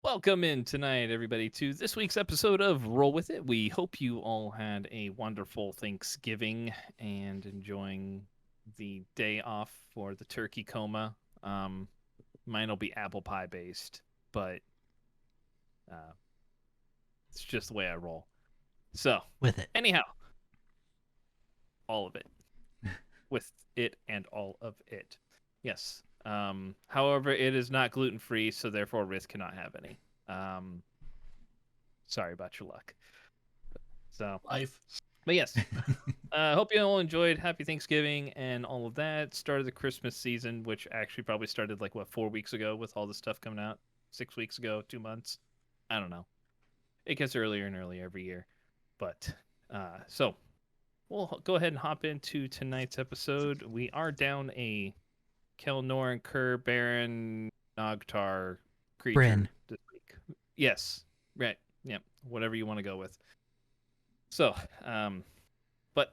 Welcome in tonight, everybody, to this week's episode of Roll With It. We hope you all had a wonderful Thanksgiving and enjoying the day off for the turkey coma. Mine will be apple pie based, but uh, it's just the way I roll. So, With it. anyhow, all of it. With it and all of it. Yes. However, it is not gluten free, so therefore Riz cannot have any. Sorry about your luck. So, Life. but yes, hope you all enjoyed. Happy Thanksgiving and all of that. Started the Christmas season, which actually probably started 4 weeks ago with all the stuff coming out. 6 weeks ago, 2 months. I don't know. It gets earlier and earlier every year. But so we'll go ahead and hop into tonight's episode. We are down a Kelnoran Kerr Baron Nogtar creature Bryn. this week. Yes, right. Yeah, whatever you want to go with. So, but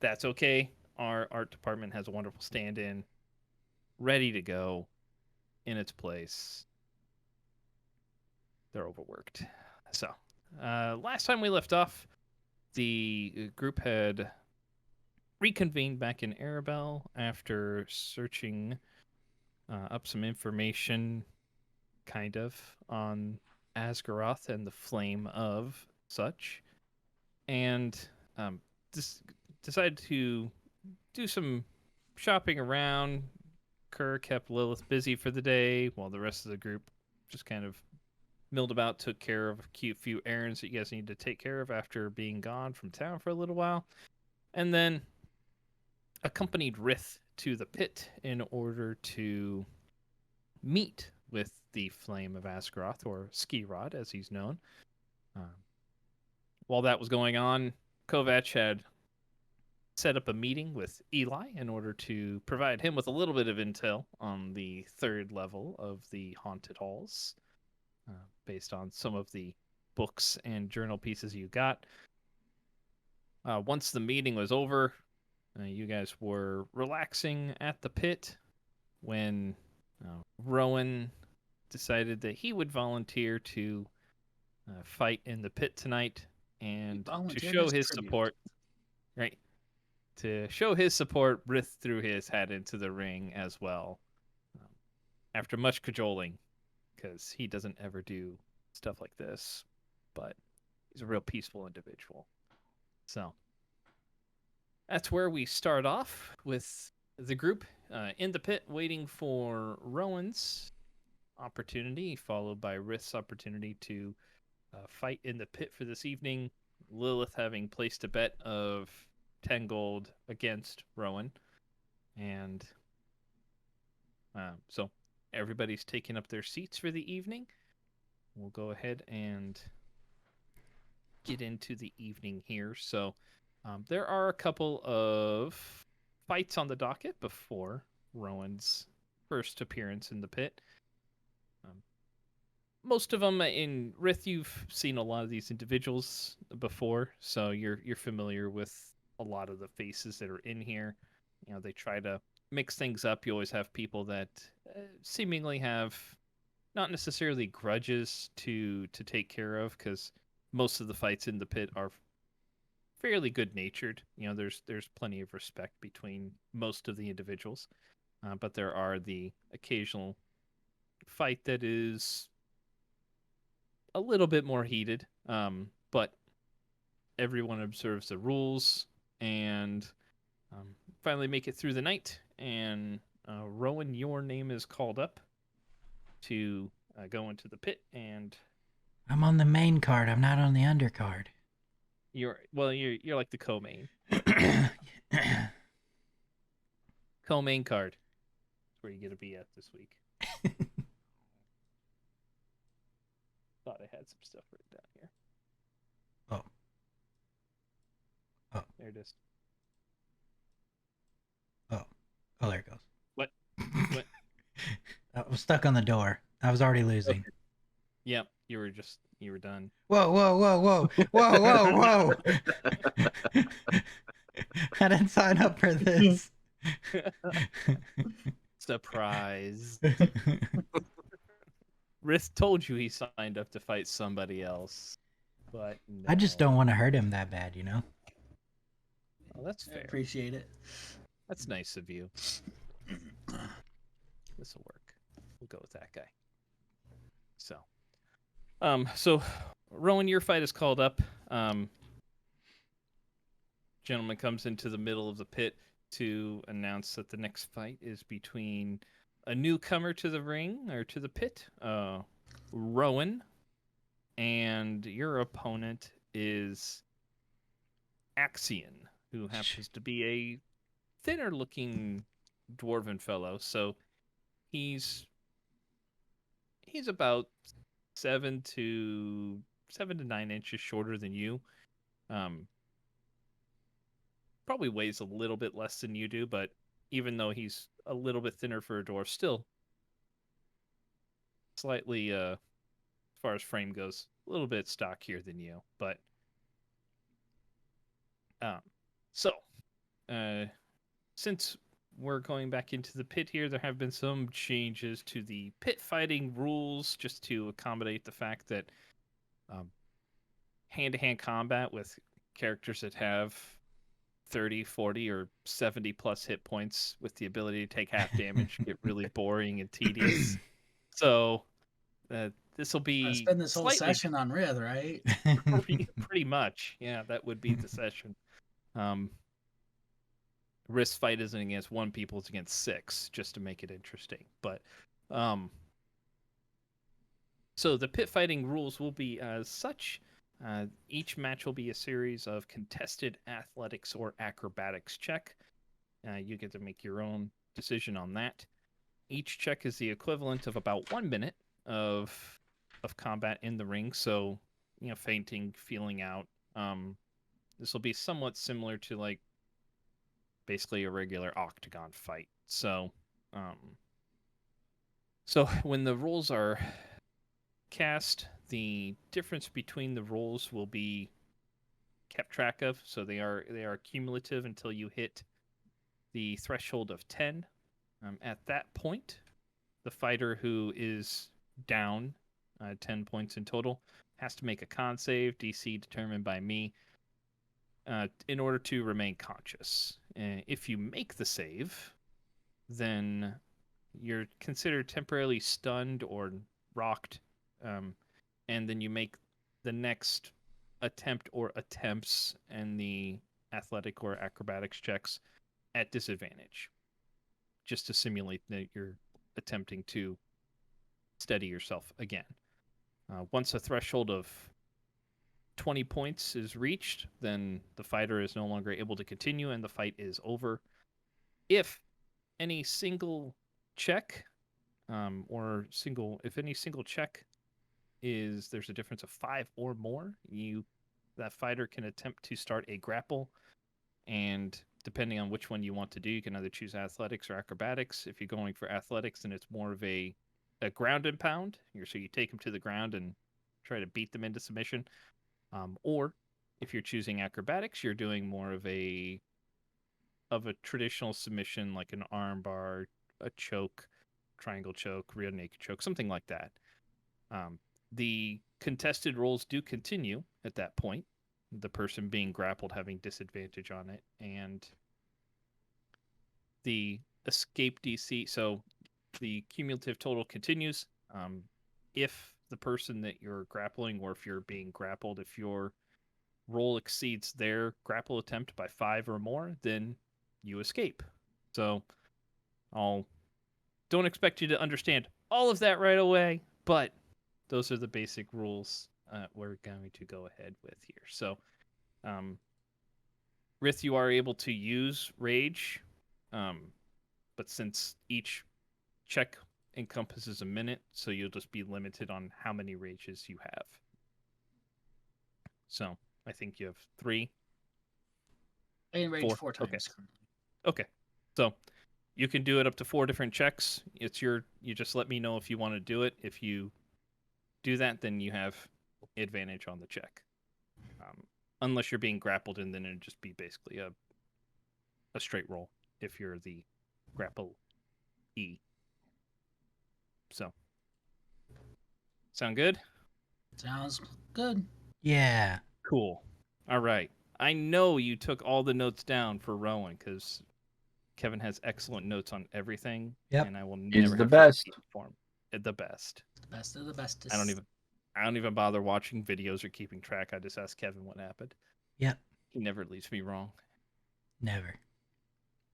that's okay. Our art department has a wonderful stand-in ready to go in its place. They're overworked. So, last time we left off, the group had reconvened back in Arabelle after searching up some information, kind of, on Asgaroth and the flame of such, and decided to do some shopping around. Kerr kept Lilith busy for the day while the rest of the group just kind of milled about, took care of a few errands that you guys need to take care of after being gone from town for a little while, and then accompanied Rith to the pit in order to meet with the Flame of Asgaroth, or Skirod as he's known. While that was going on, Kovac had set up a meeting with Eli in order to provide him with a little bit of intel on the third level of the Haunted Halls, based on some of the books and journal pieces you got. Once the meeting was over, you guys were relaxing at the pit when Rowan decided that he would volunteer to fight in the pit tonight and to show his support. Right. To show his support, Rith threw his hat into the ring as well. After much cajoling, because he doesn't ever do stuff like this, but he's a real peaceful individual. So that's where we start off with the group in the pit waiting for Rowan's opportunity, followed by Rith's opportunity to fight in the pit for this evening. Lilith having placed a bet of 10 gold against Rowan. And so everybody's taking up their seats for the evening. We'll go ahead and get into the evening here. So there are a couple of fights on the docket before Rowan's first appearance in the pit. Most of them in Rith, you've seen a lot of these individuals before, so you're familiar with a lot of the faces that are in here. You know, they try to mix things up. You always have people that seemingly have not necessarily grudges to take care of, because most of the fights in the pit are fairly good-natured. You know, there's plenty of respect between most of the individuals, but there are the occasional fight that is a little bit more heated, but everyone observes the rules and finally make it through the night. And Rowan, your name is called up to go into the pit, and I'm on the main card. I'm not on the undercard. You're like the co-main. Co-main card. That's where you get to be at this week. Thought I had some stuff written down here. Oh, there it is. Oh, there it goes. What? I was stuck on the door. I was already losing. Okay. Yep, you were done. Whoa. I didn't sign up for this. Surprise. Rith told you he signed up to fight somebody else, but I just don't no. want to hurt him that bad, you know? Oh, that's I fair. appreciate it. That's nice of you. This will work. We'll go with that guy. So Rowan, your fight is called up. Gentleman comes into the middle of the pit to announce that the next fight is between a newcomer to the ring or to the pit, Rowan, and your opponent is Axion, who happens to be a thinner-looking dwarven fellow. So he's about 7 to 9 inches shorter than you. Probably weighs a little bit less than you do, but even though he's a little bit thinner for a dwarf, still slightly, as far as frame goes, a little bit stockier than you. But um, so since we're going back into the pit here, there have been some changes to the pit fighting rules just to accommodate the fact that hand-to-hand combat with characters that have 30, 40, or 70 plus hit points with the ability to take half damage get really boring and tedious. So this will be Spend this whole slightly session on Rith, right? pretty much. Yeah, that would be the session. Risk fight isn't against one people, it's against 6, just to make it interesting. But so the pit fighting rules will be as such. Each match will be a series of contested athletics or acrobatics check. You get to make your own decision on that. Each check is the equivalent of about 1 minute of combat in the ring. So, fainting, feeling out. This will be somewhat similar to like basically a regular octagon fight. So when the rules are cast, the difference between the rolls will be kept track of. So they are cumulative until you hit the threshold of 10. At that point, the fighter who is down 10 points in total has to make a con save, DC determined by me, in order to remain conscious. If you make the save, then you're considered temporarily stunned or rocked, and then you make the next attempt or attempts and the athletic or acrobatics checks at disadvantage, just to simulate that you're attempting to steady yourself again. Once a threshold of 20 points is reached, then the fighter is no longer able to continue and the fight is over. If any single check if any single check there's a difference of 5 or more, that fighter can attempt to start a grapple, and depending on which one you want to do, you can either choose athletics or acrobatics. If you're going for athletics, then it's more of a ground and pound. So you take them to the ground and try to beat them into submission. Or if you're choosing acrobatics, you're doing more of a traditional submission, like an arm bar, a choke, triangle choke, rear naked choke, something like that. The contested rolls do continue at that point, the person being grappled having disadvantage on it, and the escape DC. So the cumulative total continues. If the person that you're grappling, or if you're being grappled, if your roll exceeds their grapple attempt by 5 or more, then you escape. So don't expect you to understand all of that right away, but those are the basic rules we're going to go ahead with here. So, Rith, you are able to use Rage, but since each check encompasses a minute, so you'll just be limited on how many Rages you have. So, I think you have 3. I enraged 4 times Okay. currently. Okay. So, you can do it up to 4 different checks. You just let me know if you want to do it. If you do that, then you have advantage on the check. Unless you're being grappled, and then it'd just be basically a straight roll if you're the grapple E. So Sound good? Sounds good. Yeah. Cool. All right. I know you took all the notes down for Rowan because Kevin has excellent notes on everything, Yep. and I will He's never the have best. to repeat for him. The best. The best of the bestest. I don't even bother watching videos or keeping track. I just ask Kevin what happened. Yep. He never leaves me wrong. Never.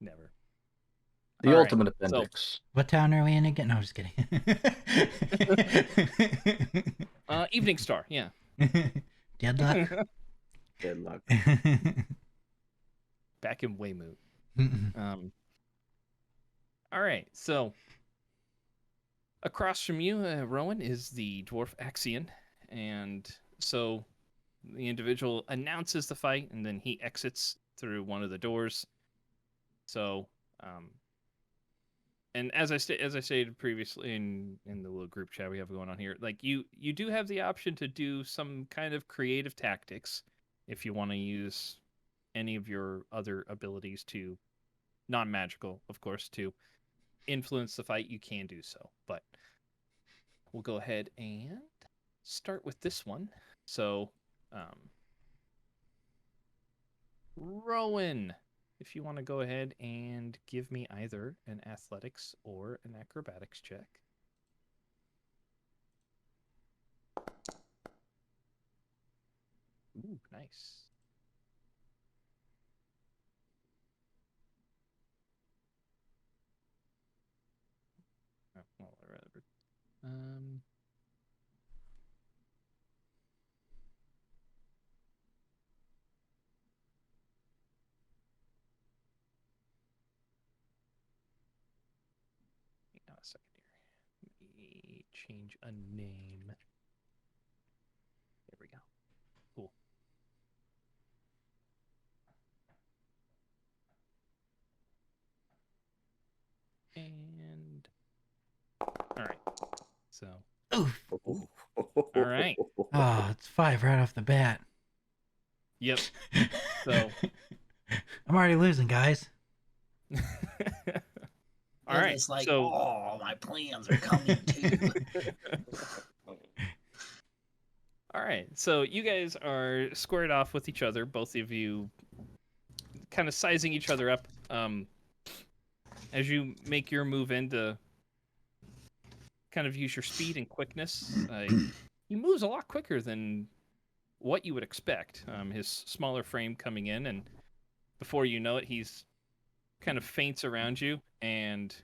Never. The All right, ultimate so- appendix. What town are we in again? No, I'm just kidding. Evening Star, yeah. Deadlock. Good luck. Back in Weymouth. Mm-mm. All right, so across from you, Rowan, is the dwarf Axion, and so the individual announces the fight, and then he exits through one of the doors. So, and as I stated previously in the little group chat we have going on here, like you do have the option to do some kind of creative tactics if you want to use any of your other abilities to, non-magical, of course, to influence the fight. You can do so, but we'll go ahead and start with this one. So, Rowan, if you want to go ahead and give me either an athletics or an acrobatics check. Ooh, nice. Oh, well, rather, hang on a second here. Let me change a name. There we go. Cool. And all right. So, Oof. all right. Oh, it's 5 right off the bat. Yep. So, I'm already losing, guys. all And right. It's like, so, oh, my plans are coming too. all right. So you guys are squared off with each other. Both of you kind of sizing each other up. As you make your move in to kind of use your speed and quickness, he moves a lot quicker than what you would expect. His smaller frame coming in, and before you know it, he's kind of feints around you, and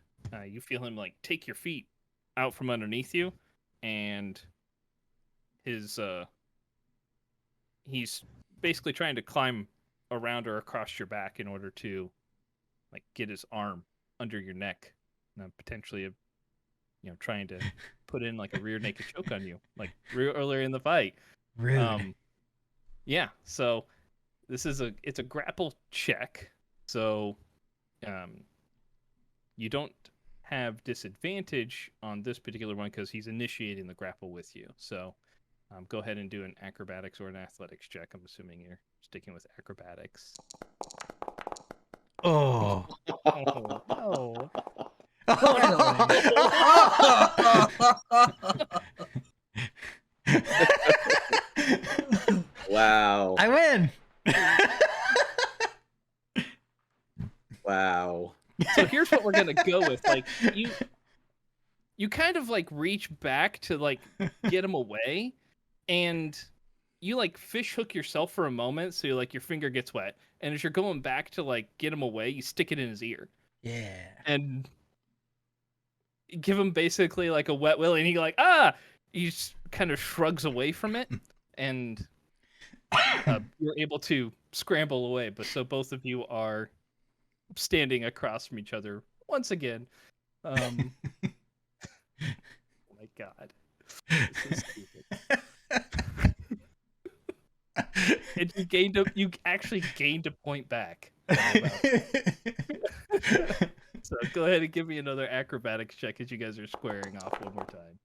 you feel him like take your feet out from underneath you, and his he's basically trying to climb around or across your back in order to like get his arm under your neck, potentially trying to put in like a rear naked choke on you, like earlier in the fight. Rude. Yeah, so this is it's a grapple check, so you don't have disadvantage on this particular one because he's initiating the grapple with you. So go ahead and do an acrobatics or an athletics check. I'm assuming you're sticking with acrobatics. Oh. Oh, no. Wow. I win. Wow. So here's what we're gonna go with. Like you kind of like reach back to like get him away, and you like fish hook yourself for a moment, so like your finger gets wet, and as you're going back to like get him away, you stick it in his ear Yeah. and give him basically like a wet willy, and he just kind of shrugs away from it, and you're able to scramble away. But so both of you are standing across from each other once again. Oh my god, this is stupid. And you actually gained a point back. So go ahead and give me another acrobatics check as you guys are squaring off one more time.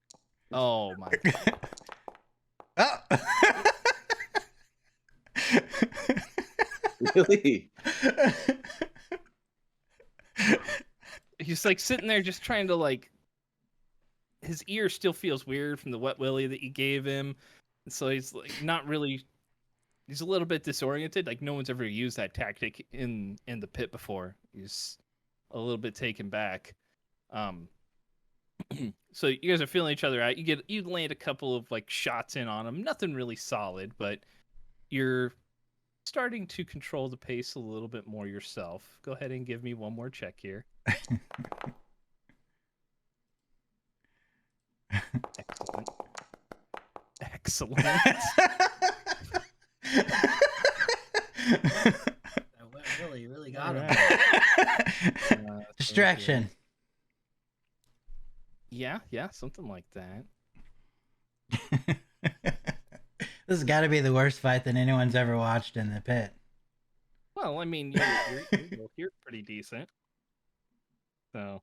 Oh my god. Oh. Really? He's like sitting there just trying to like his ear still feels weird from the wet willy that you gave him. And so he's like not really. He's a little bit disoriented. Like no one's ever used that tactic in the pit before. He's a little bit taken back. So you guys are feeling each other out. You land a couple of like shots in on him. Nothing really solid, but you're starting to control the pace a little bit more yourself. Go ahead and give me one more check here. Excellent. Excellent. That wet Willy really got him. Alright. Distraction. Yeah, something like that. This has got to be the worst fight that anyone's ever watched in the pit. Well, I mean, you're pretty decent. So,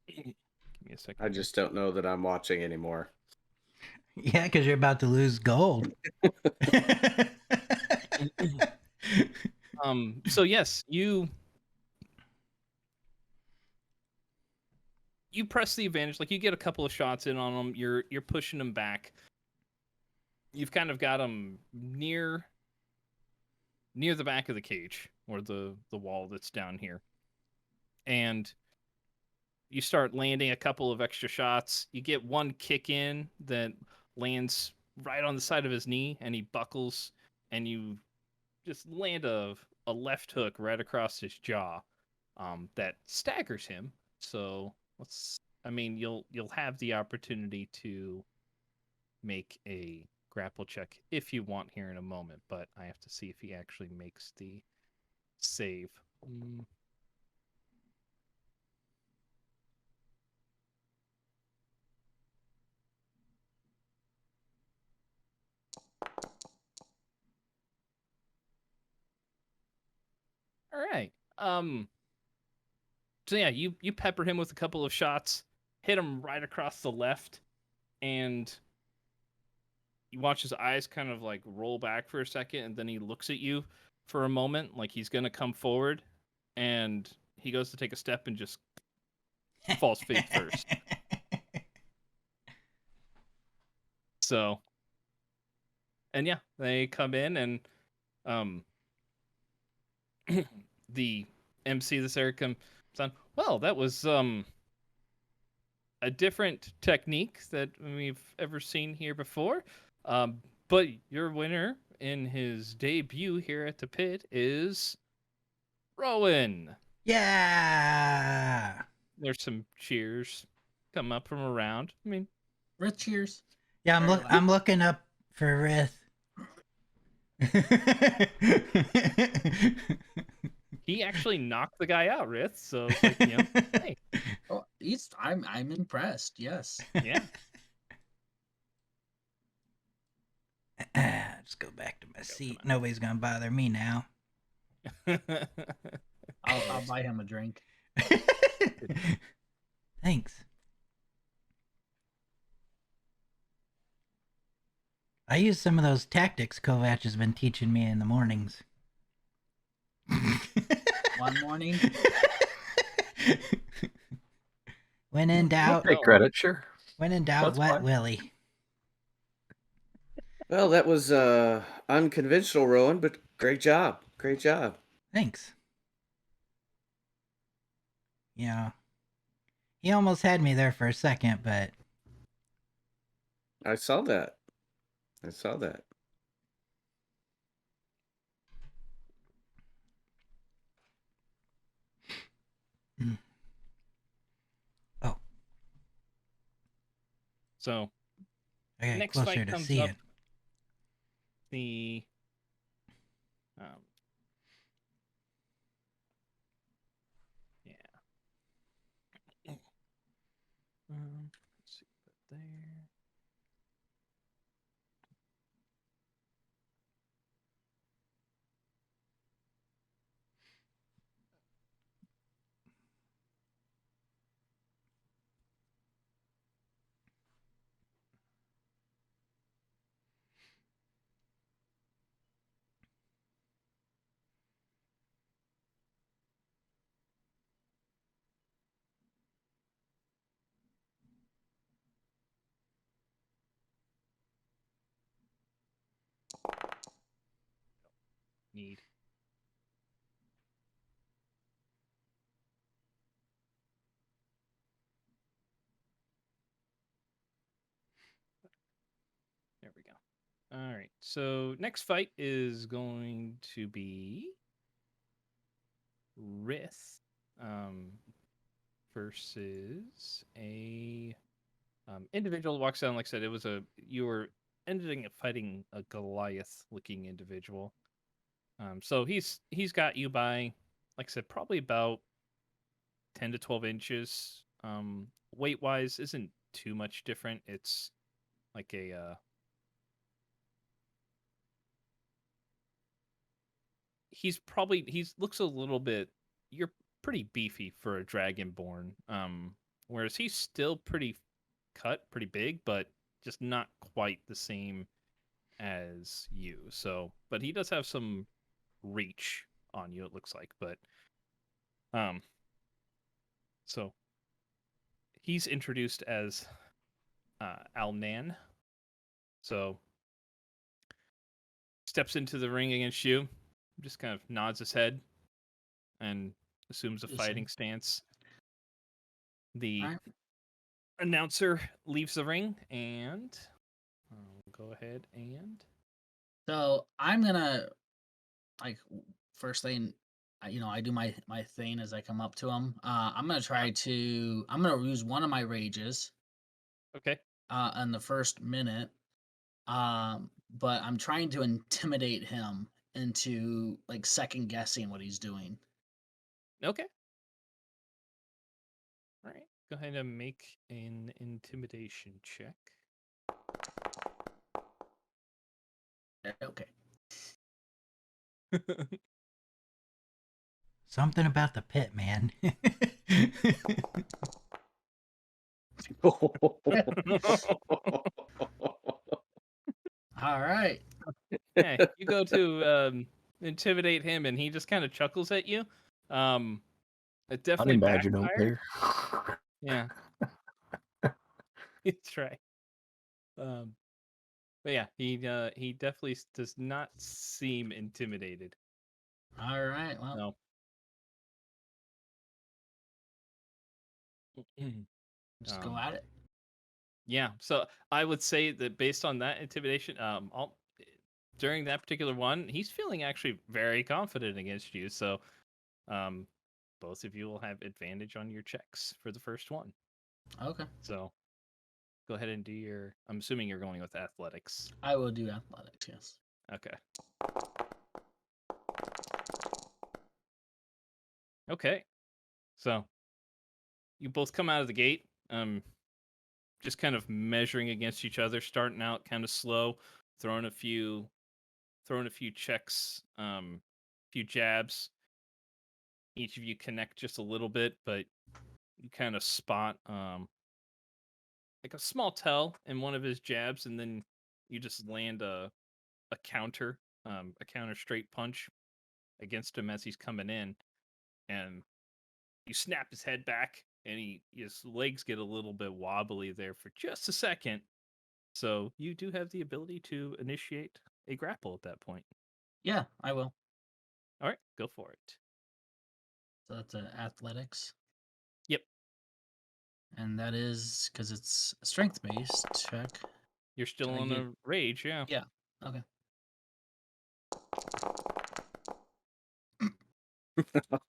give me a second. I just don't know that I'm watching anymore. Yeah, because you're about to lose gold. So yes, you press the advantage. Like you get a couple of shots in on him. You're pushing him back. You've kind of got him near the back of the cage or the wall that's down here, and you start landing a couple of extra shots. You get one kick in that lands right on the side of his knee, and he buckles, and you just land a left hook right across his jaw, that staggers him. So you'll have the opportunity to make a grapple check if you want here in a moment, but I have to see if he actually makes the save. All right. So yeah, you pepper him with a couple of shots, hit him right across the left, and you watch his eyes kind of like roll back for a second, and then he looks at you for a moment, like he's gonna come forward, and he goes to take a step and just falls face first. So, and yeah, they come in, and the MC this area comes on. Well, that was a different technique that we've ever seen here before. But your winner in his debut here at the pit is Rowan. Yeah. There's some cheers come up from around. I mean, Rith cheers. Yeah, Very loud. I'm looking up for Rith. he actually knocked the guy out, Rith. So it's like, hey, Oh, I'm impressed. Yes. yeah. Just go back to my seat. Nobody's gonna bother me now. I'll buy him a drink. Thanks. I use some of those tactics Kovac has been teaching me in the mornings. One morning. When in doubt, Take credit, sure. when in doubt, That's wet fine. Willy. Well, that was unconventional, Rowan, but great job. Great job. Thanks. Yeah. He almost had me there for a second, but I saw that. I saw that. oh, So I got next closer fight to comes see up. it. The yeah. Let's see that there. need. There we go. All right. So next fight is going to be Rith versus a individual that walks down. Like I said, you were ending up fighting a Goliath-looking individual. So he's got you by, like I said, probably about 10 to 12 inches. Weight-wise, isn't too much different. It's like a he looks a little bit. You're pretty beefy for a dragonborn. Whereas he's still pretty pretty big, but just not quite the same as you. So, but he does have some reach on you. It looks like, but so he's introduced as Alnan. So steps into the ring against you, just kind of nods his head and assumes a Listen. fighting stance. The Alright. announcer leaves the ring, and go ahead and So I'm gonna first thing, I do my thing as I come up to him. I'm gonna I'm gonna use one of my rages. okay. In the first minute. But I'm trying to intimidate him into like second guessing what he's doing. Okay. All right. Go ahead and make an intimidation check. Okay. Something about the pit, man. All right. Yeah, you go to intimidate him, and he just kind of chuckles at you. It definitely Honey badger don't backfired. care. Yeah, that's right. But yeah, he definitely does not seem intimidated. All right. Well, No. just go at it. Yeah, so I would say that based on that intimidation, during that particular one, he's feeling actually very confident against you. So, both of you will have advantage on your checks for the first one. Okay. So, go ahead and do your. I'm assuming you're going with athletics. I will do athletics. Yes. Okay. Okay. So, you both come out of the gate. Just kind of measuring against each other, starting out kind of slow, throwing a few checks, few jabs. Each of you connect just a little bit, but you kind of spot like a small tell in one of his jabs, and then you just land a counter, a counter straight punch against him as he's coming in, and you snap his head back, and his legs get a little bit wobbly there for just a second. So you do have the ability to initiate a grapple at that point. Yeah, I will. All right, go for it. So that's athletics, Yep, and that is because it's a strength based check. you're still Can I on get- a rage, yeah. Yeah. Okay.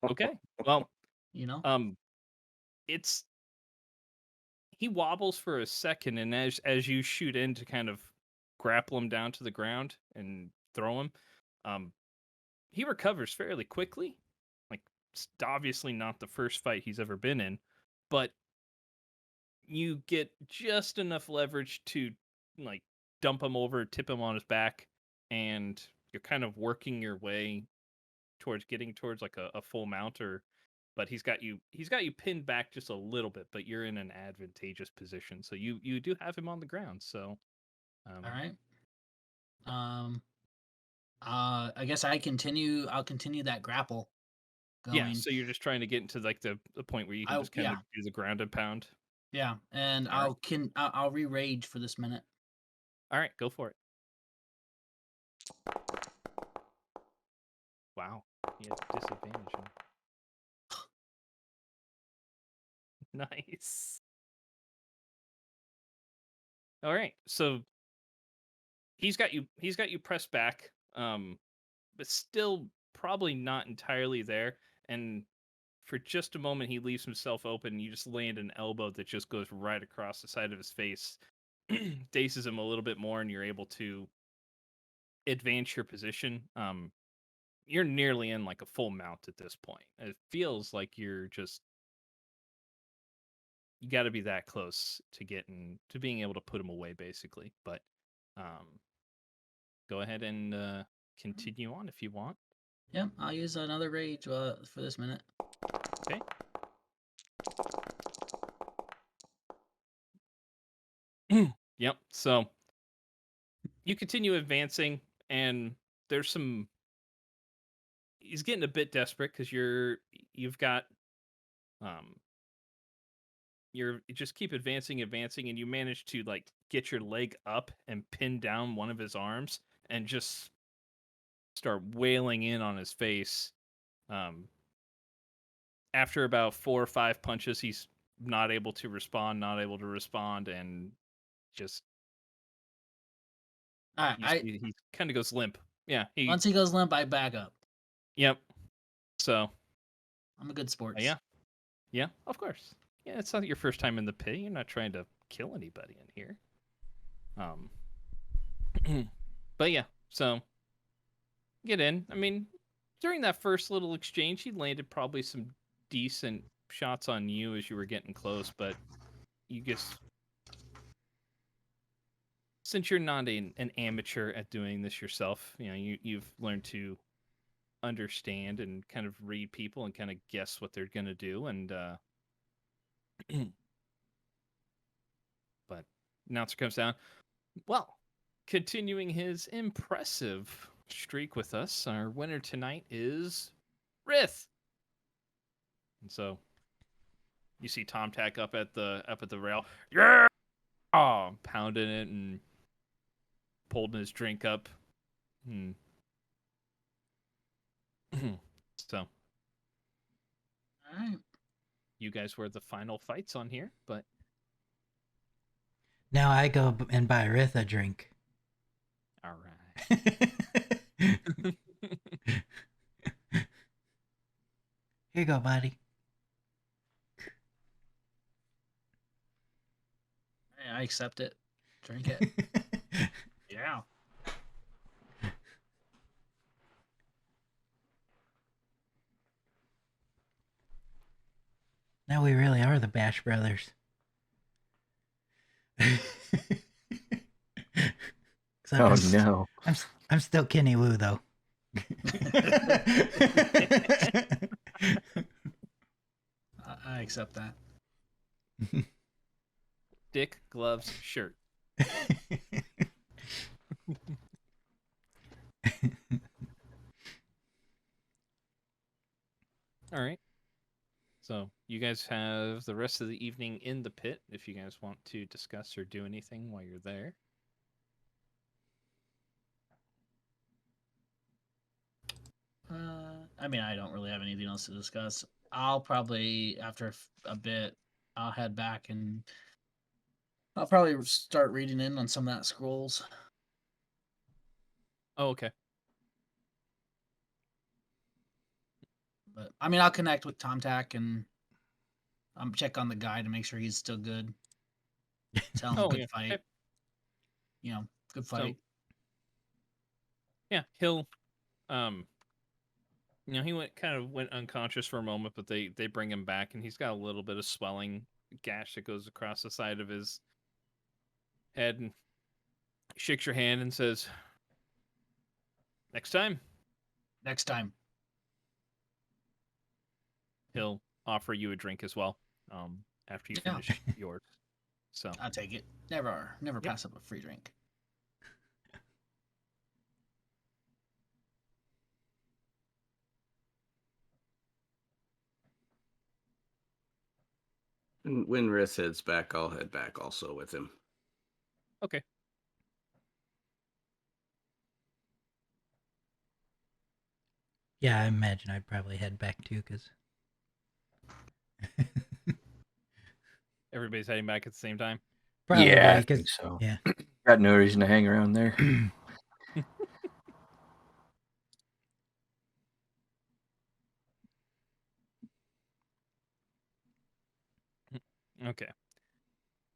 Okay. Well, You know. it's he wobbles for a second, and as you shoot in to kind of grapple him down to the ground and throw him, he recovers fairly quickly. Like, it's obviously not the first fight he's ever been in, but you get just enough leverage to like dump him over, tip him on his back, and you're kind of working your way towards getting towards like a full mount, or but he's got you pinned back just a little bit, but you're in an advantageous position, so you do have him on the ground. So All right. I guess I'll continue that grapple going. yeah, so you're just trying to get into like the point where you can just kind of do the ground and pound. Yeah, and All I'll re-rage for this minute. All right, go for it. wow. He had disadvantage. Nice. All right. So he's got you pressed back, but still probably not entirely there. And for just a moment, he leaves himself open. You just land an elbow that just goes right across the side of his face, dazes him a little bit more, and you're able to advance your position. You're nearly in like a full mount at this point. It feels like you got to be that close to being able to put him away, basically. But go ahead and continue on if you want. Yep, I'll use another rage for this minute. Okay. Yep. So you continue advancing, and there's some. He's getting a bit desperate because you've got, you just keep advancing, and you manage to like get your leg up and pin down one of his arms, and just start wailing in on his face. After about 4 or 5 punches, he's not able to respond, and just All right, he kind of goes limp. Yeah, once he goes limp, I back up. Yep. So I'm a good sports. yeah, of course. Yeah, it's not your first time in the pit. You're not trying to kill anybody in here. But yeah, so get in. I mean, during that first little exchange, he landed probably some decent shots on you as you were getting close, but you just, since you're not an amateur at doing this yourself, you've learned to understand and kind of read people and kind of guess what they're gonna do, and but announcer comes down. Well, continuing his impressive streak with us, our winner tonight is Rith. And so you see Tom Tack up at the rail. Yeah, pounding it and holding his drink up. So, All right. you guys were the final fights on here, but Now I go and buy Rith a drink. all right. Here you go, buddy. Hey, I accept it. Drink it. Yeah. Now we really are the Bash Brothers. 'Cause no. I'm still Kenny Wu though. I accept that. Dick, gloves, shirt. All right. So you guys have the rest of the evening in the pit if you guys want to discuss or do anything while you're there. I mean, I don't really have anything else to discuss. I'll probably, after a bit, I'll head back and I'll probably start reading in on some of that scrolls. Oh, okay. But I mean, I'll connect with Tom Tack and check on the guy to make sure he's still good. Tell him good fight. Okay. Good fight. So, yeah, he'll he went unconscious for a moment, but they bring him back, and he's got a little bit of swelling gash that goes across the side of his head, and shakes your hand and says, "Next time." Next time. He'll offer you a drink as well, after you finish yours. So I'll take it. Never pass up a free drink. And when Riss heads back, I'll head back also with him. okay. Yeah, I imagine I'd probably head back too, because Everybody's heading back at the same time. probably Yeah, I because think so. yeah. Got no reason to hang around there. Okay.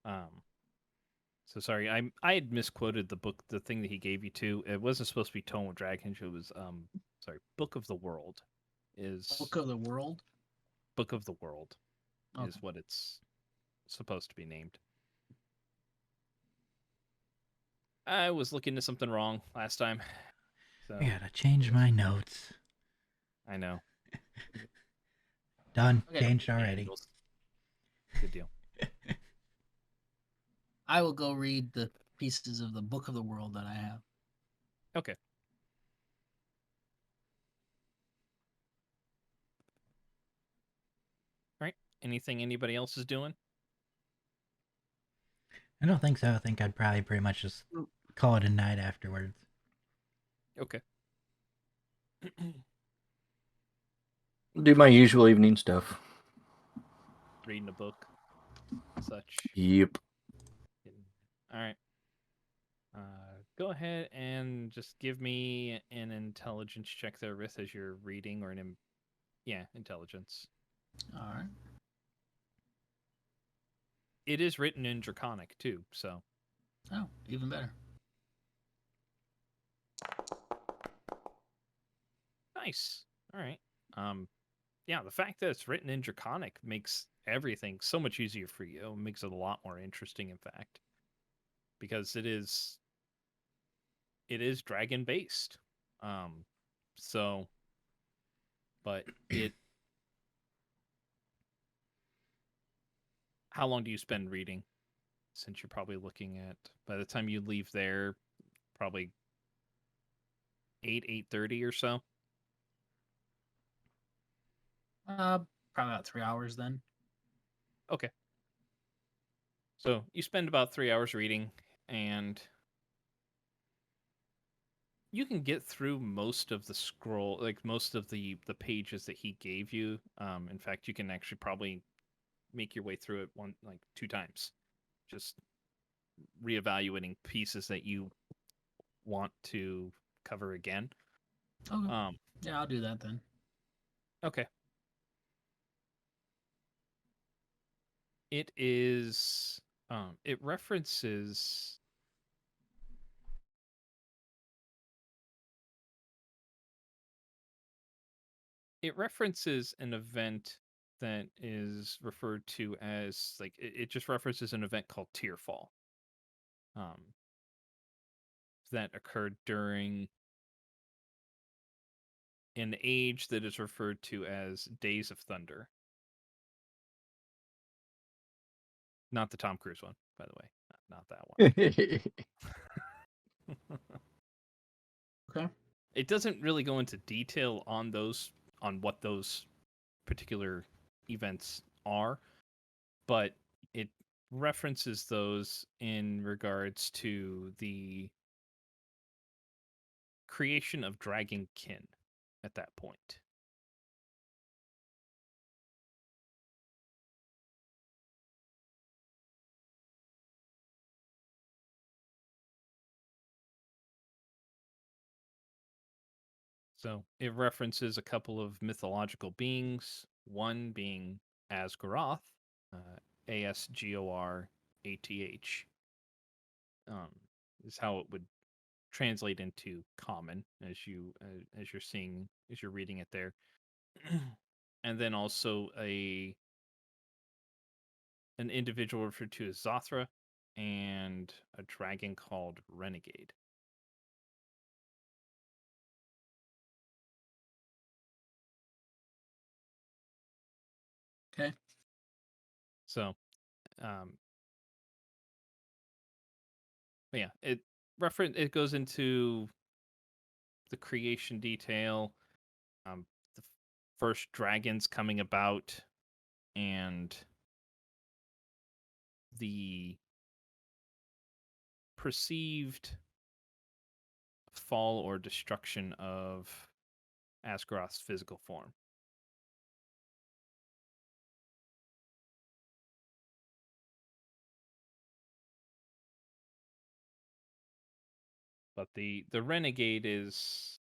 Um. So sorry, I had misquoted the book, the thing that he gave you to. It wasn't supposed to be Tome of Dragons. It was sorry, Book of the World. Book of the World. Book of the World Okay. is what it's supposed to be named. I was looking at something wrong last time, so I gotta change my notes. I know. Done. Okay. Changed already. Angels. Good deal. I will go read the pieces of the Book of the World that I have. Okay. All right. Anything anybody else is doing? I don't think so. I think I'd probably pretty much just call it a night afterwards. Okay. Do my usual evening stuff. Reading a book, such. Yep. All right. Go ahead and just give me an intelligence check there, Rith, as you're reading, or intelligence. All right. It is written in Draconic too, so Oh, even better. nice. All right. Yeah, the fact that it's written in Draconic makes everything so much easier for you. It makes it a lot more interesting, in fact, because it is dragon based. So, but it. How long do you spend reading? Since you're probably looking at, by the time you leave there, probably 8:30 or so. Probably about 3 hours then. Okay. So you spend about 3 hours reading, and you can get through most of the scroll, like most of the pages that he gave you. In fact, you can actually probably make your way through it two times, just reevaluating pieces that you want to cover again. Okay. Yeah, I'll do that then. Okay. It is. It references. It references an event that is referred to as it just references an event called Tearfall. That occurred during an age that is referred to as Days of Thunder. Not the Tom Cruise one, by the way. Not that one. Okay. It doesn't really go into detail on what those particular events are, but it references those in regards to the creation of Dragonkin at that point. So it references a couple of mythological beings, one being Asgoroth, Asgoraath, is how it would translate into common as you're reading it there. And then also an individual referred to as Zothra and a dragon called Renegade. Okay. So, yeah, it goes into the creation detail, the first dragons coming about, and the perceived fall or destruction of Askaroth's physical form. But the renegade is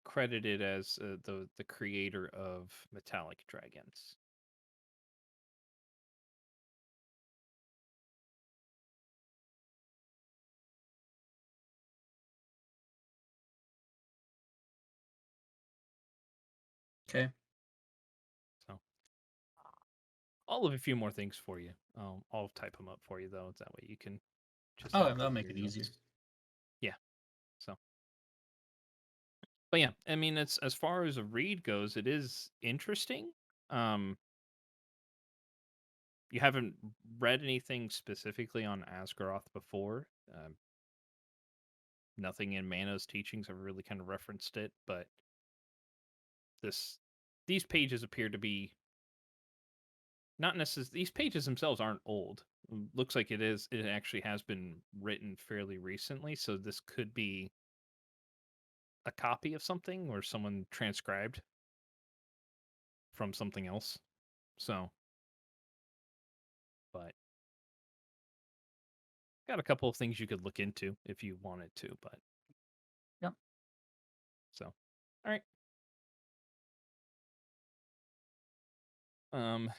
credited as the creator of metallic dragons. Okay. So I'll have a few more things for you. I'll type them up for you though. That way you can just. Oh, have them that'll for make it your easier. notes. Yeah. So. But yeah, I mean, it's as far as a read goes, it is interesting. You haven't read anything specifically on Asgaroth before. Nothing in Mano's teachings have really kind of referenced it, but these pages appear to be not necessarily. These pages themselves aren't old. Looks like it is. It actually has been written fairly recently, so this could be a copy of something or someone transcribed from something else. So, but got a couple of things you could look into if you wanted to, but Yep. So, all right. All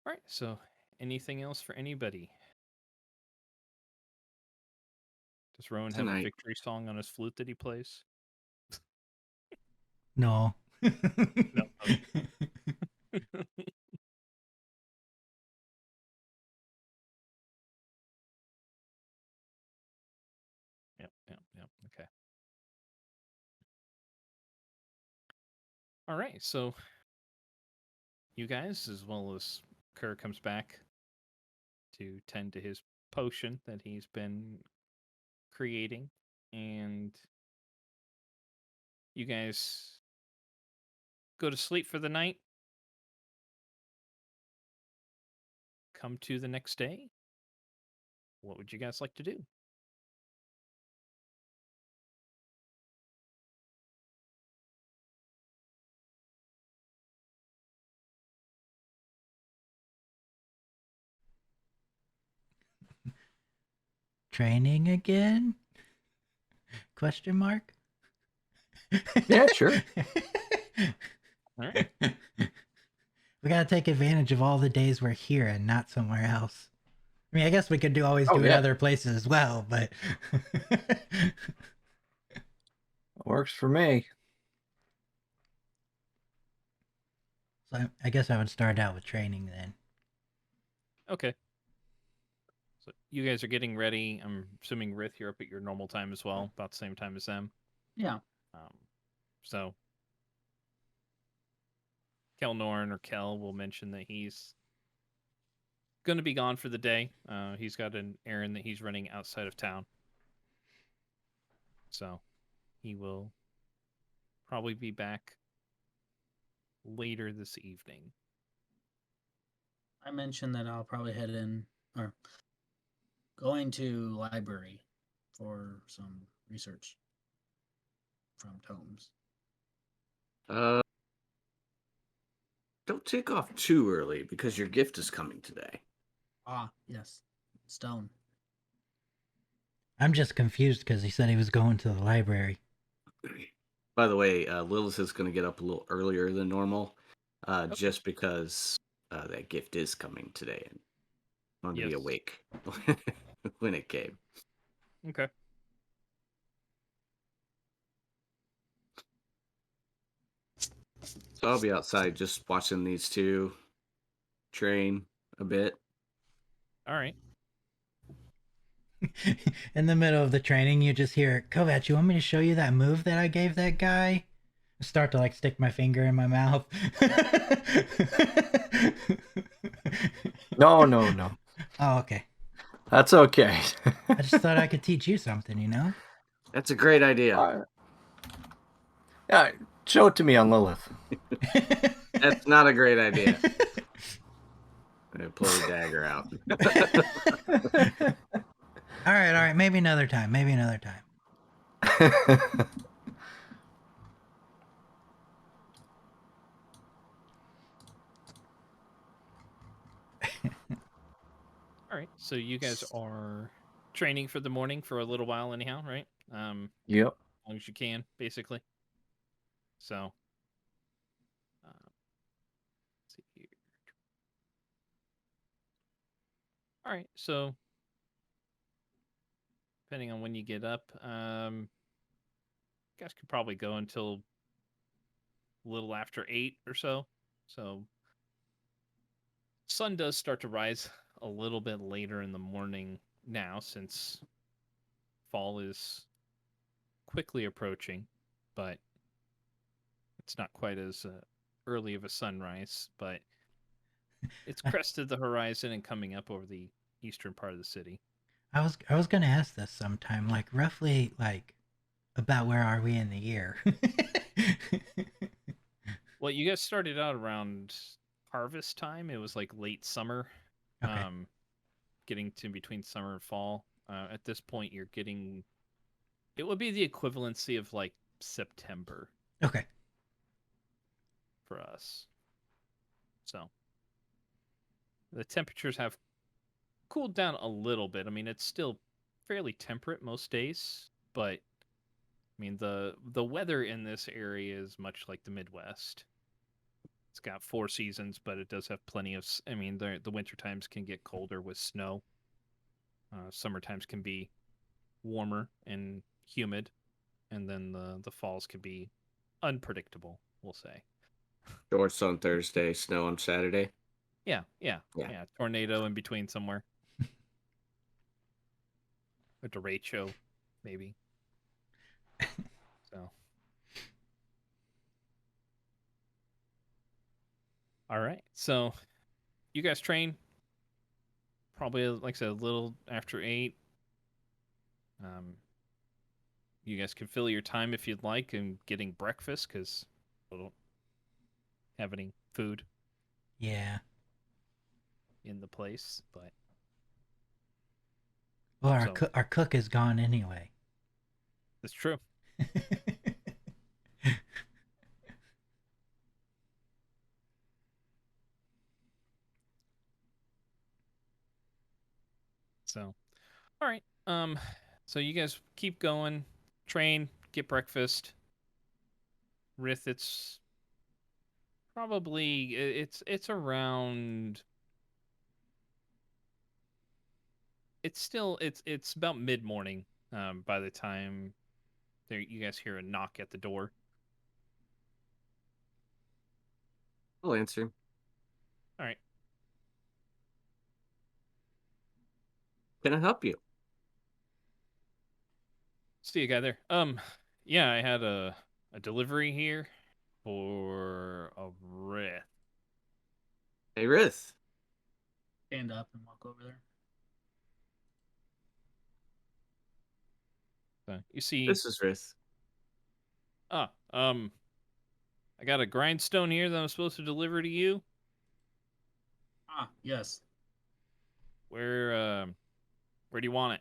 right. So, anything else for anybody? Does Rowan have a Tonight. victory song on his flute that he plays? No. No. Okay. Yep. Okay. All right. So, you guys, as well as Kerr, comes back to tend to his potion that he's been creating, and you guys go to sleep for the night. Come to the next day. What would you guys like to do? Training again? Question mark? Yeah, sure. All right. We gotta take advantage of all the days we're here and not somewhere else. I mean, I guess we could always Oh, do it yeah. other places as well, but Works for me. so I guess I would start out with training then. Okay. So you guys are getting ready. I'm assuming Rith, you're up at your normal time as well, about the same time as them. Yeah. So Kelnorn or Kel will mention that he's going to be gone for the day. He's got an errand that he's running outside of town. So he will probably be back later this evening. I mentioned that I'll probably head in or going to library for some research from tomes. Don't take off too early because your gift is coming today. Ah, yes. Stone. I'm just confused because he said he was going to the library. By the way, Lilith is going to get up a little earlier than normal, just because that gift is coming today, and I want to be Yes. awake when it came. Okay. So I'll be outside just watching these two train a bit. All right. In the middle of the training, you just hear, Kovac, you want me to show you that move that I gave that guy? I start to like stick my finger in my mouth. No. Oh, okay. That's okay. I just thought I could teach you something, you know? That's a great idea. Yeah, show it to me on Lilith. That's not a great idea. I'm going to pull the dagger out. All right. Maybe another time. All right. So you guys are training for the morning for a little while, anyhow, right? Yep. As long as you can, basically. So, let's see here. All right. So, depending on when you get up, you guys could probably go until a little after 8 or so. So, sun does start to rise a little bit later in the morning now, since fall is quickly approaching, but it's not quite as early of a sunrise, but it's crested the horizon and coming up over the eastern part of the city. I was gonna ask this sometime, like roughly like about where are we in the year? Well, you guys started out around harvest time. It was like late summer, Okay. getting to between summer and fall. At this point, you're getting it would be the equivalency of like September Okay. for us. So the temperatures have cooled down a little bit. I mean, it's still fairly temperate most days, but I mean the weather in this area is much like the Midwest. It's got 4 seasons, but it does have plenty of. I mean, the winter times can get colder with snow. Summer times can be warmer and humid, and then the falls can be unpredictable. We'll say. Shorts on Thursday, snow on Saturday. Yeah. Yeah. Tornado in between somewhere. A derecho, maybe. So. All right. So, you guys train. Probably, like I said, a little after 8. You guys can fill your time if you'd like in getting breakfast, because we don't have any food Yeah. in the place. But Well, So- our cook is gone anyway. it's true. So, all right. So you guys keep going, train, get breakfast. Rith, it's probably it's around. It's still it's about mid morning. By the time there, you guys hear a knock at the door. I'll answer. All right. Can I help you? See you guy there. Yeah, I had a delivery here for a Rith. Hey, Rith. Stand up and walk over there. You see, This is Rith. I got a grindstone here that I'm supposed to deliver to you. Ah, yes. Where do you want it?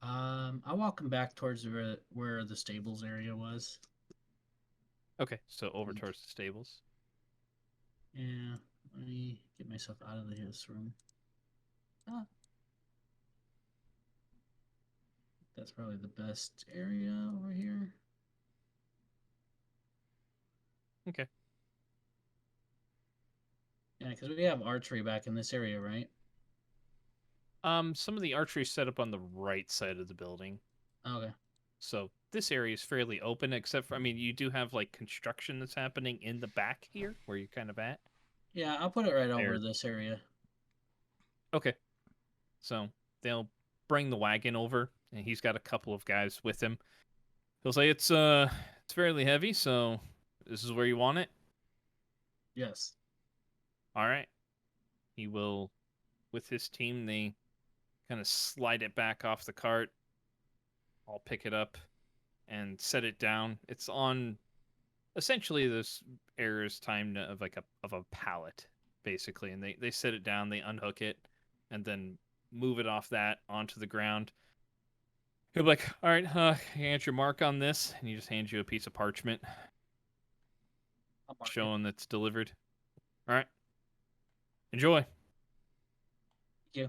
I walk him back towards where the stables area was. Okay, so over towards the stables. Yeah, let me get myself out of this room. Ah. That's probably the best area over here. Okay. Yeah, because we have archery back in this area, right? Some of the archery is set up on the right side of the building. Okay. So this area is fairly open, except for, I mean, you do have like construction that's happening in the back here where you're kind of at. Yeah, I'll put it right over There. this area. Okay. So they'll bring the wagon over, and he's got a couple of guys with him. He'll say it's fairly heavy, so this is where you want it. Yes. All right. He will, with his team, they kind of slide it back off the cart. I'll pick it up and set it down. It's on essentially this area's time of like a pallet, basically, and they set it down, they unhook it, and then move it off that onto the ground. He'll be like, all right, can you get your mark on this? And he just hands you a piece of parchment I'll mark it. showing that's delivered. All right. Enjoy. Thank you.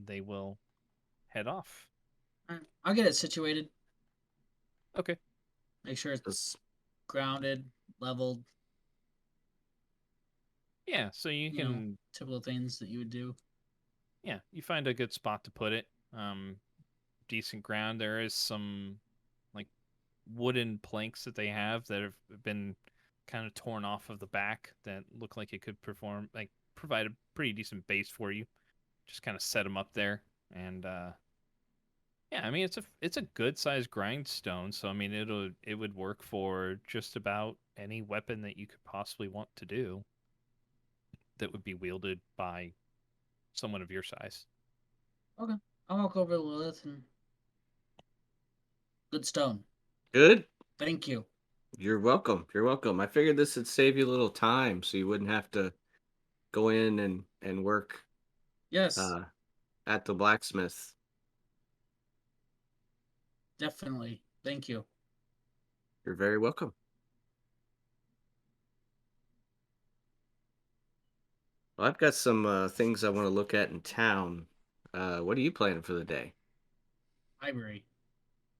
and they will head off. Alright, I'll get it situated. Okay. Make sure it's That's- grounded, leveled. Yeah, so you You know, can typical things that you would do. yeah, you find a good spot to put it. Decent ground. There is some like wooden planks that they have that have been kind of torn off of the back that look like it could provide a pretty decent base for you. Just kind of set them up there, and yeah, I mean it's a good sized grindstone, so I mean it would work for just about any weapon that you could possibly want to do that would be wielded by someone of your size. Okay. I'll walk over to Lilith and good stone. Good. Thank you. You're welcome. You're welcome. I figured this would save you a little time, so you wouldn't have to go in and work Yes, at the blacksmith. definitely. Thank you. You're very welcome. Well, I've got some things I want to look at in town. What are you planning for the day? Library.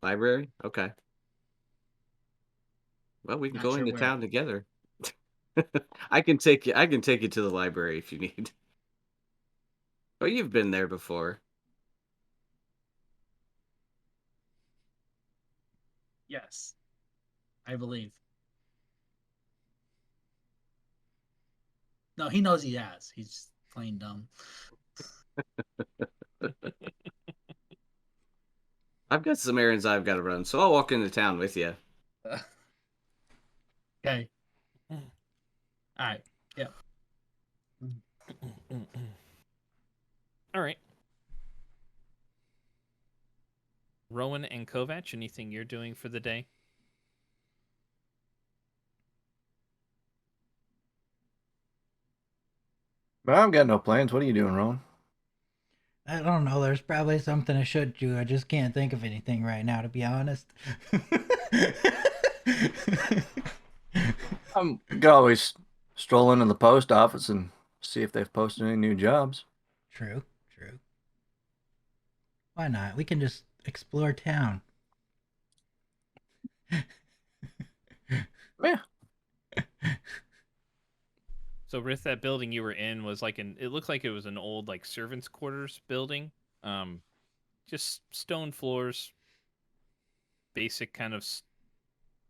Library? Okay. Well, we can Not go sure into where. town together. I can take you. I can take you to the library if you need. Oh, you've been there before. Yes, I believe. No, he knows he has. He's just plain dumb. I've got some errands I've got to run, so I'll walk into town with you. Okay. All right. Yep. All right. Rowan and Kovac, anything you're doing for the day? But I've got no plans. What are you doing, Ron? I don't know. There's probably something I should do. I just can't think of anything right now, to be honest. I'm could always stroll into the post office and see if they've posted any new jobs. True, true. Why not? We can just explore town. Yeah. So, Rith, that building you were in was it looked like it was an old like servants' quarters building. Just stone floors, basic kind of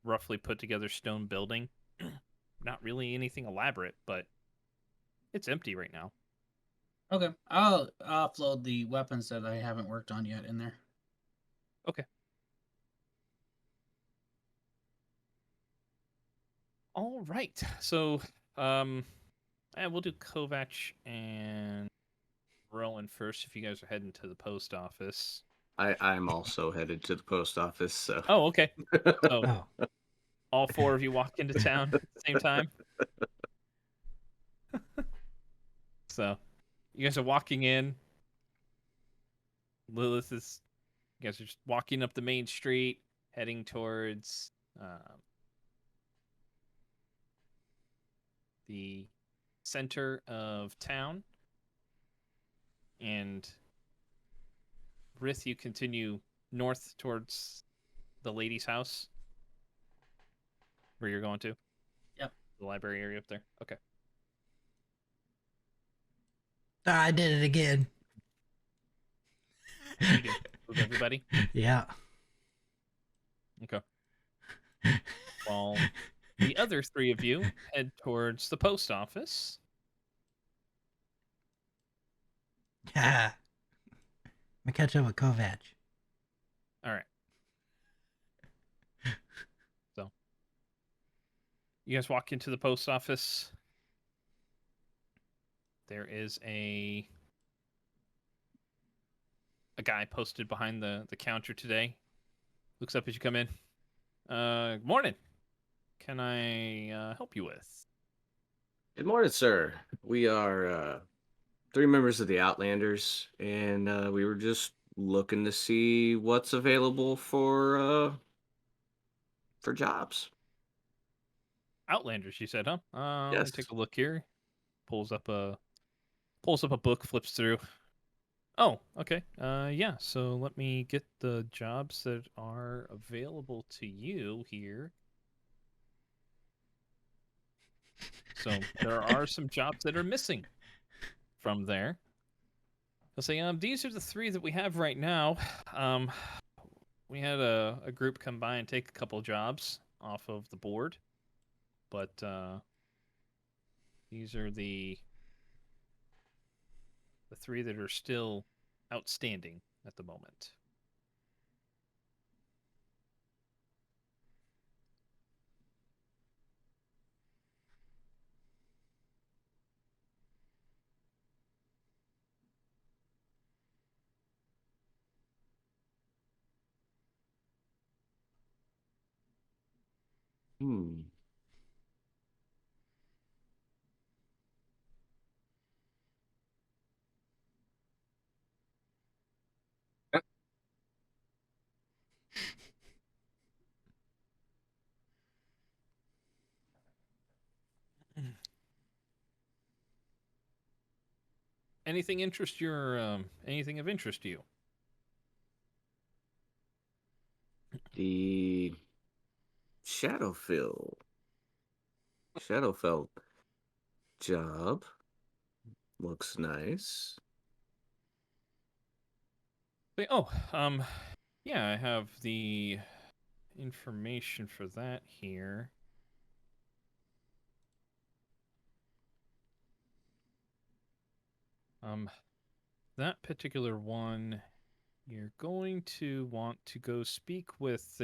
roughly put together stone building. Not really anything elaborate, but it's empty right now. Okay. I'll offload the weapons that I haven't worked on yet in there. Okay. All right. So, we'll do Kovac and Rowan first if you guys are heading to the post office. I'm also headed to the post office, so. Oh, okay. So, Oh, all four of you walk into town at the same time. So, you guys are walking in. You guys are just walking up the main street, heading towards the center of town. And Rith, you continue north towards the lady's house. Where you're going to? Yep. The library area up there. Okay. I did it again. What do you do? Move everybody? Yeah. Okay. Well, the other three of you head towards the post office. Yeah. I catch up with Kovac. All right. So, you guys walk into the post office. There is a guy posted behind the counter today. Looks up as you come in. Good morning. Can I help you with? Good morning, sir. We are 3 members of the Outlanders, and we were just looking to see what's available for jobs. Outlanders, you said, huh? Let me Yes. take a look here. Pulls up a book, flips through. Oh, okay. Yeah. So let me get the jobs that are available to you here. So there are some jobs that are missing from there. I'll say, these are the 3 that we have right now. Um, we had a group come by and take a couple jobs off of the board, but these are the 3 that are still outstanding at the moment. Hmm. Anything of interest to you? The Shadowfell Shadowfell job looks nice. Oh, yeah, I have the information for that here. That particular one, you're going to want to go speak with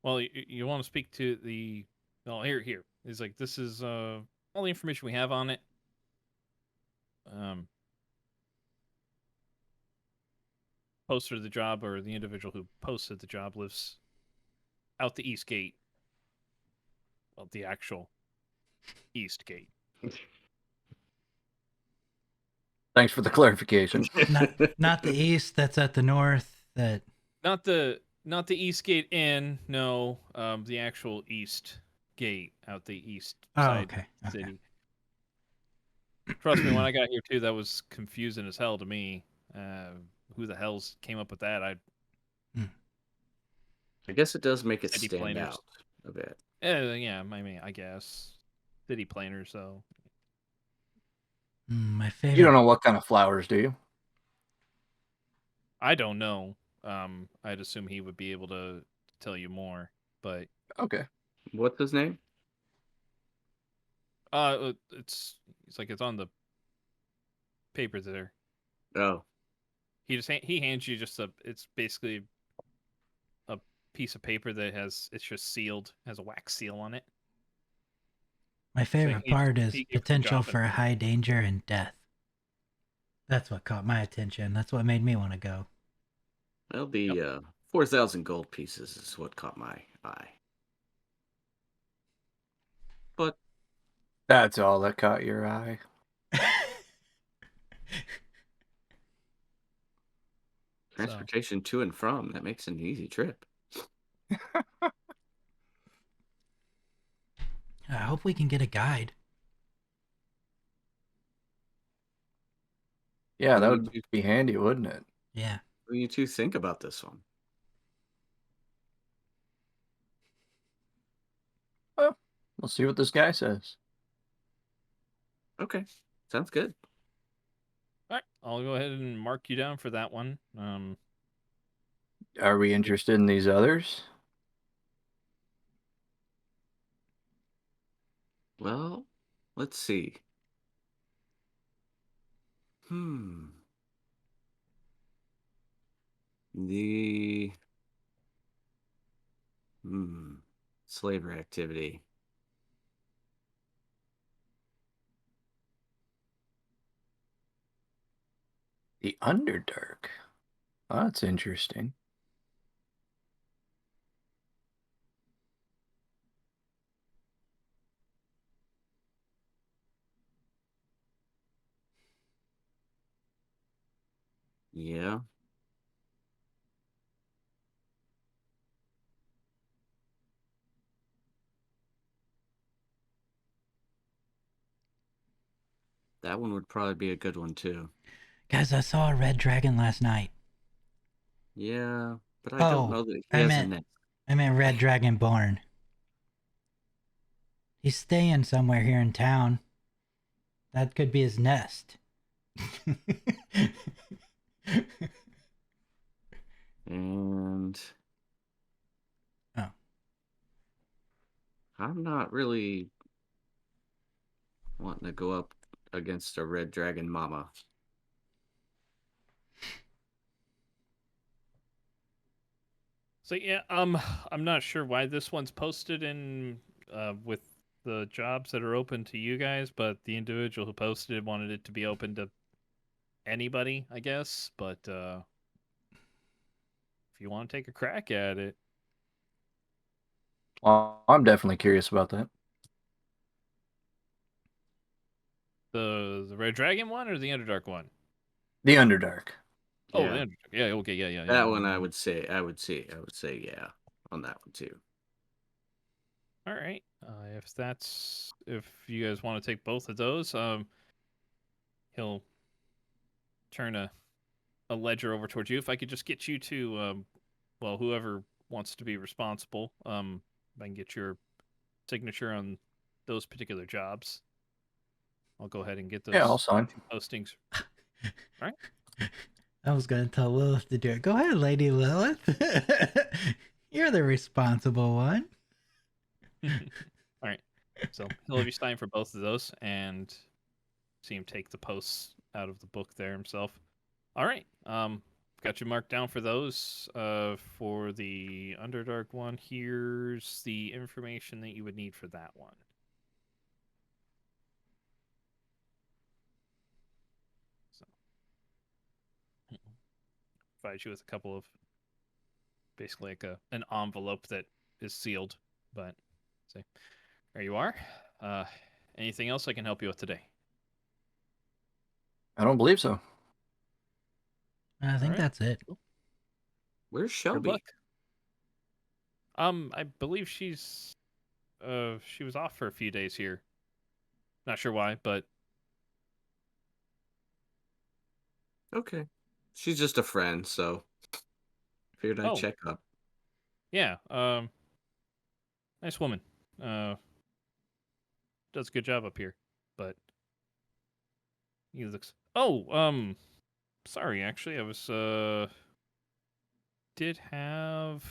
well, you want to speak to the. Well, here. It's like this is all the information we have on it. Um, Poster of the job or the individual who posted the job lives out the east gate. Well, the actual east gate. Thanks for the clarification. Not the east. That's at the north. That Not the East Gate Inn. No, the actual east gate out the east side okay. city. Trust me, when I got here too, that was confusing as hell to me. Who the hell's came up with that? I guess it does make it City stand planners. out a bit. Yeah, I mean, I guess city planners. So My You favorite. don't know what kind of flowers, do you? I don't know. I'd assume he would be able to tell you more, but Okay. What's his name? it's like it's on the paper there. Oh, He hands you just it's basically a piece of paper that it's just sealed, has a wax seal on it. My So favorite part is he gives the potential job for info. high danger and death. That's what caught my attention. That's what made me want to go. well, the 4,000 gold pieces is what caught my eye. But That's all that caught your eye. transportation to and from, that makes an easy trip. I hope we can get a guide. Yeah, that What would be handy, wouldn't it? Yeah. do you two think about this one? Well, we'll see what this guy says. Okay, sounds good. All right, I'll go ahead and mark you down for that one. Are we interested in these others? Well, let's see. Hmm. The slavery activity. The Underdark. Oh, that's interesting. Yeah. That one would probably be a good one too. Guys, I saw a red dragon last night. Yeah, but I don't Oh, know that he I has a meant nest. I meant red dragon born. He's staying somewhere here in town. That could be his nest. And Oh. I'm not really wanting to go up against a red dragon mama. So yeah, I'm not sure why this one's posted in with the jobs that are open to you guys, but the individual who posted it wanted it to be open to anybody, I guess. But if you want to take a crack at it, Well, I'm definitely curious about that. the Red Dragon one or the Underdark one? The Underdark. Oh, Yeah. the Underdark. Yeah, okay, yeah. That one I would say yeah on that one too. All right. If you guys want to take both of those, he'll turn a ledger over towards you. If I could just get you to, well, whoever wants to be responsible, if I can get your signature on those particular jobs, I'll go ahead and get those Yeah, I'll sign. postings. I was gonna tell Lilith to do it. Go ahead, Lady Lilith. You're the responsible one. All right. So he'll have you sign for both of those and see him take the posts out of the book there himself. All right. Got you marked down for those. For the Underdark one, here's the information that you would need for that one. So, provide you with a couple of, basically like an envelope that is sealed. But, say, there you are. Anything else I can help you with today? I don't believe so. I think right. that's it. Where's Good Shelby? luck. I believe she was off for a few days here. Not sure why, but Okay. She's just a friend, so figured I'd oh, check up. yeah. Nice woman. Does a good job up here, but he looks. Oh, sorry. Actually, I was did have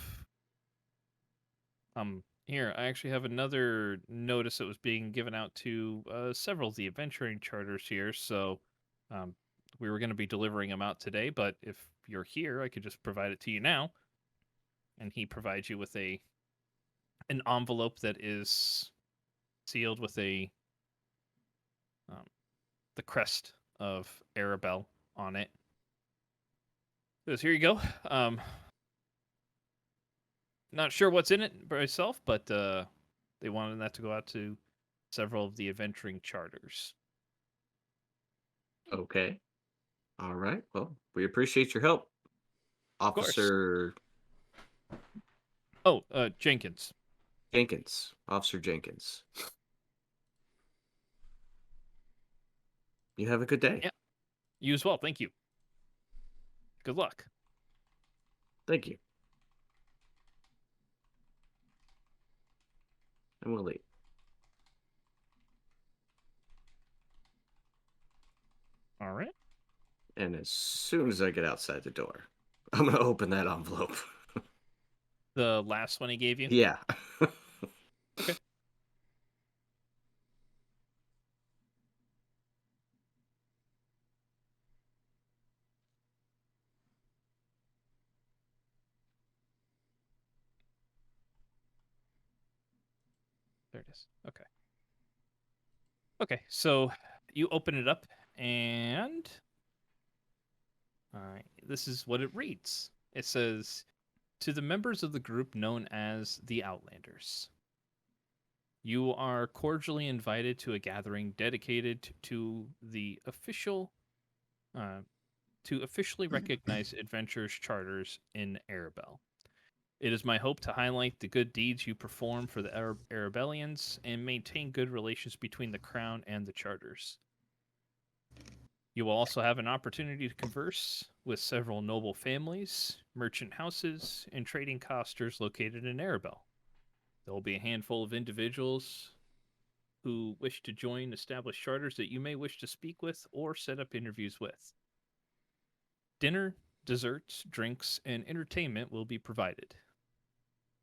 here. I actually have another notice that was being given out to several of the adventuring charters here. So, we were going to be delivering them out today, but if you're here, I could just provide it to you now. And he provides you with an envelope that is sealed with the crest of Arabelle on it. Says, here you go. Not sure what's in it myself, but they wanted that to go out to several of the adventuring charters. Okay. All right. Well, we appreciate your help, Of course. Officer Oh, Jenkins. Jenkins. Officer Jenkins. You have a good day. Yeah. You as well. Thank you. Good luck. Thank you. And we'll leave. All right. And as soon as I get outside the door, I'm going to open that envelope. The last one he gave you? Yeah. Okay. There it is. Okay. Okay, so you open it up, and all right, this is what it reads. It says, to the members of the group known as the Outlanders, you are cordially invited to a gathering dedicated to the to officially recognize adventurers charters in Arabelle. It is my hope to highlight the good deeds you perform for the Arabellians and maintain good relations between the Crown and the charters. You will also have an opportunity to converse with several noble families, merchant houses, and trading costers located in Arabelle. There will be a handful of individuals who wish to join established charters that you may wish to speak with or set up interviews with. Dinner, desserts, drinks, and entertainment will be provided.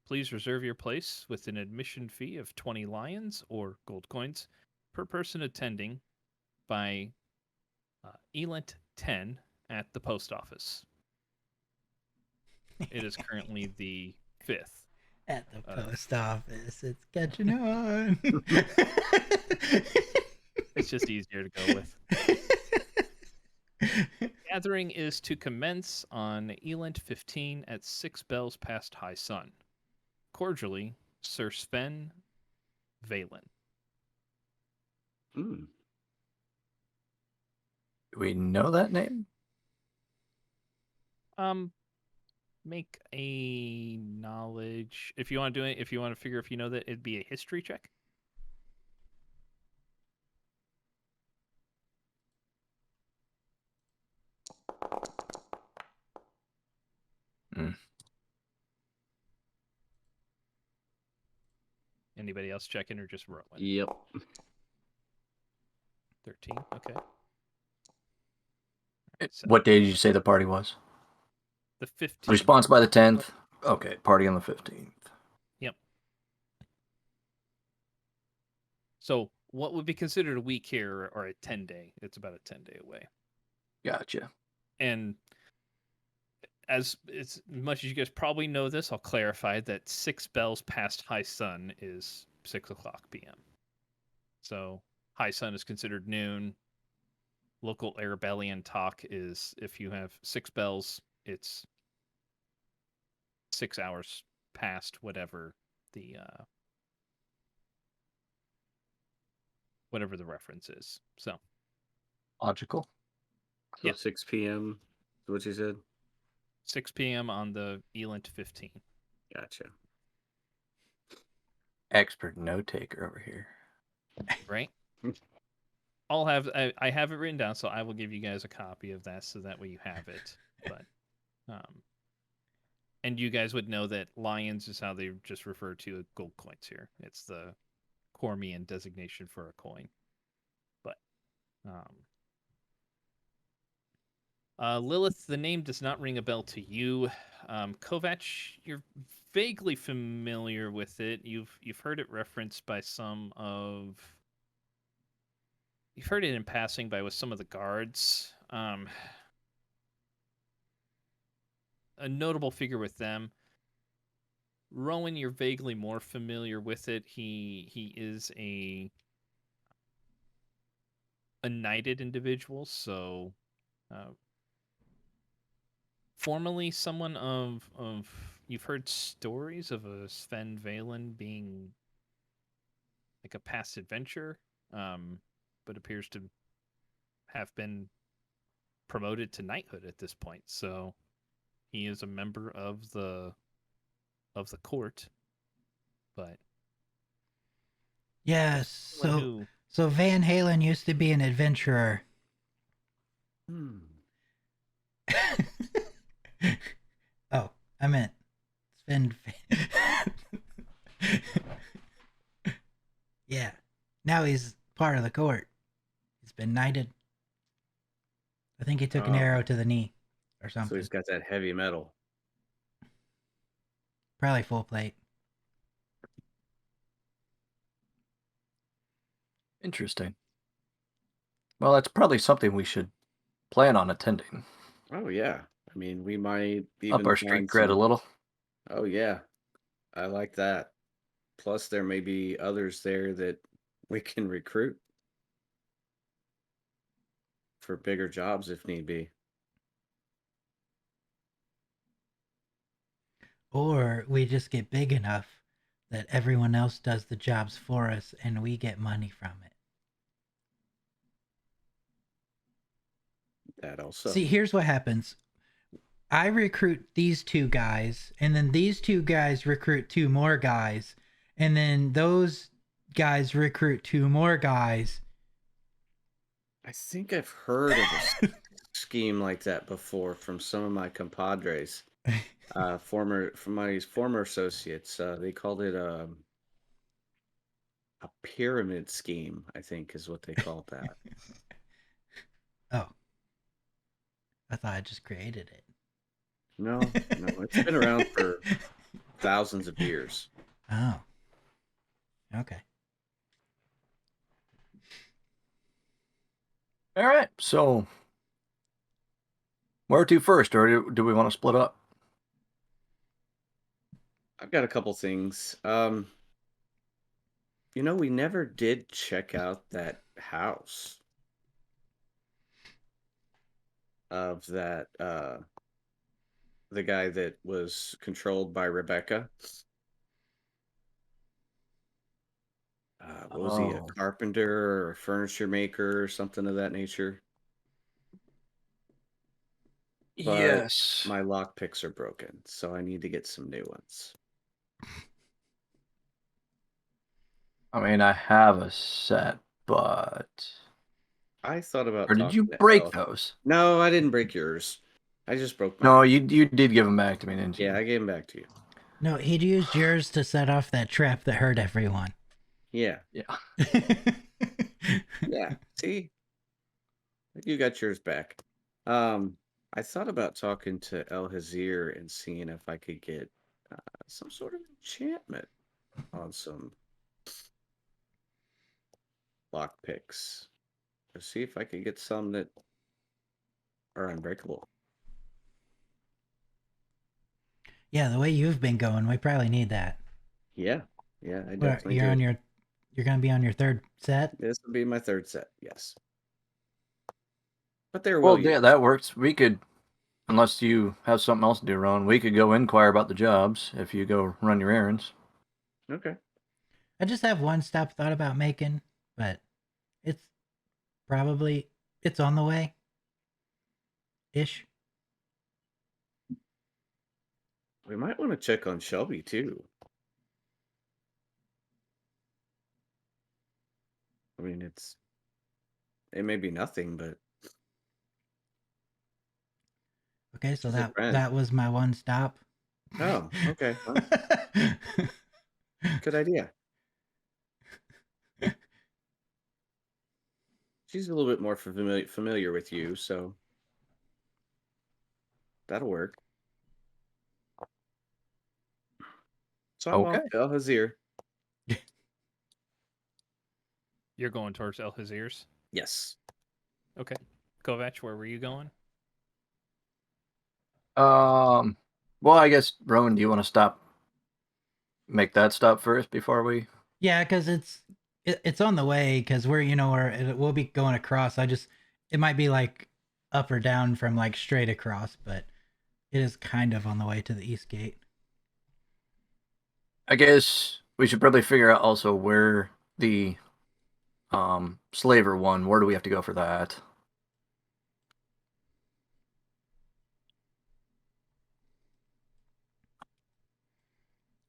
Please reserve your place with an admission fee of 20 lions or gold coins per person attending by Elent 10 at the post office. It is currently the 5th. At the post office, it's catching on. It's just easier to go with. Gathering is to commence on Elent 15 at 6 bells past high sun. Cordially, Sir Sven Valen. Hmm. Do we know that name? Make a knowledge. If you want to do it, if you want to figure if you know that, it'd be a history check. Anybody else checking or just rolling? Yep. 13. Okay. So What day did you say the party was? the 15th. Response by the 10th. Okay, party on the 15th. Yep. So what would be considered a week here or a 10-day? It's about a 10-day away. Gotcha. And as much as you guys probably know this, I'll clarify that 6 bells past high sun is 6 o'clock p.m. So high sun is considered noon. Local Arabellian talk is if you have 6 bells, it's 6 hours past whatever the reference is. So Logical. So Yeah. 6 p.m. is what you said? 6 p.m. on the Elent 15. Gotcha. Expert note taker over here. Right? I have it written down, so I will give you guys a copy of that so that way you have it. But and you guys would know that lions is how they just refer to gold coins here. It's the Cormian designation for a coin. But Lilith, the name does not ring a bell to you. Kovac, you're vaguely familiar with it. You've heard it referenced by you've heard it in passing with some of the guards. A notable figure with them. Rowan, you're vaguely more familiar with it. He is a knighted individual, so formerly someone of you've heard stories of a Sven Valen being like a past adventurer, but appears to have been promoted to knighthood at this point. So he is a member of the court, but Yes. someone So Van Halen used to be an adventurer. Hmm. Oh, I meant Sven. Yeah. Now he's part of the court. He's been knighted. I think he took an Oh. arrow to the knee or So something. he's got that heavy metal. Probably full plate. Interesting. Well, that's probably something we should plan on attending. Oh yeah. I mean, we might Up even our street find cred a some. little. Oh yeah. I like that. Plus, there may be others there that we can recruit for bigger jobs if need be. Or we just get big enough that everyone else does the jobs for us and we get money from it. That also. See, here's what happens. I recruit these 2 guys, and then these 2 guys recruit 2 more guys, and then those guys recruit 2 more guys. I think I've heard of a scheme like that before from some of my compadres, from my former associates. They called it a pyramid scheme, I think is what they called that. Oh, I thought I just created it. No, it's been around for thousands of years. Oh, okay. All right. So, where to first, or do we want to split up? I've got a couple things. We never did check out that house of that the guy that was controlled by Rebecca. What was he, a Oh. carpenter or a furniture maker or something of that nature? But Yes. my lock picks are broken, so I need to get some new ones. I mean, I have a set, but I thought about or did talking you to break Elle. those? No, I didn't break yours. I just broke mine. No, you did give them back to me, didn't you? Yeah, I gave them back to you. No, he'd used yours to set off that trap that hurt everyone. Yeah. Yeah. Yeah. See? You got yours back. I thought about talking to El Hazir and seeing if I could get some sort of enchantment on some lock picks. To see if I could get some that are unbreakable. Yeah, the way you've been going, we probably need that. Yeah. Yeah, I What, definitely you're do. on you're gonna be on your third set? This will be my third set, yes. But they're Well, well yeah, used. that works. We could, unless you have something else to do, Ron, we could go inquire about the jobs if you go run your errands. Okay. I just have one stop thought about making, but it's probably it's on the way. Ish. We might want to check on Shelby too. I mean, it may be nothing, but Okay, so she's a friend. that was my one stop. Oh, okay. Well, good idea. She's a little bit more familiar with you, so that'll work. So I'm Okay. off to El Hazir. You're going towards El Hazir's? Yes. Okay. Kovac, where were you going? Well, I guess Rowan, do you want to make that stop first before we? Yeah, because it's on the way. Because we'll be going across. It might be like up or down from like straight across, but it is kind of on the way to the east gate. I guess we should probably figure out also where the slaver one. Where do we have to go for that?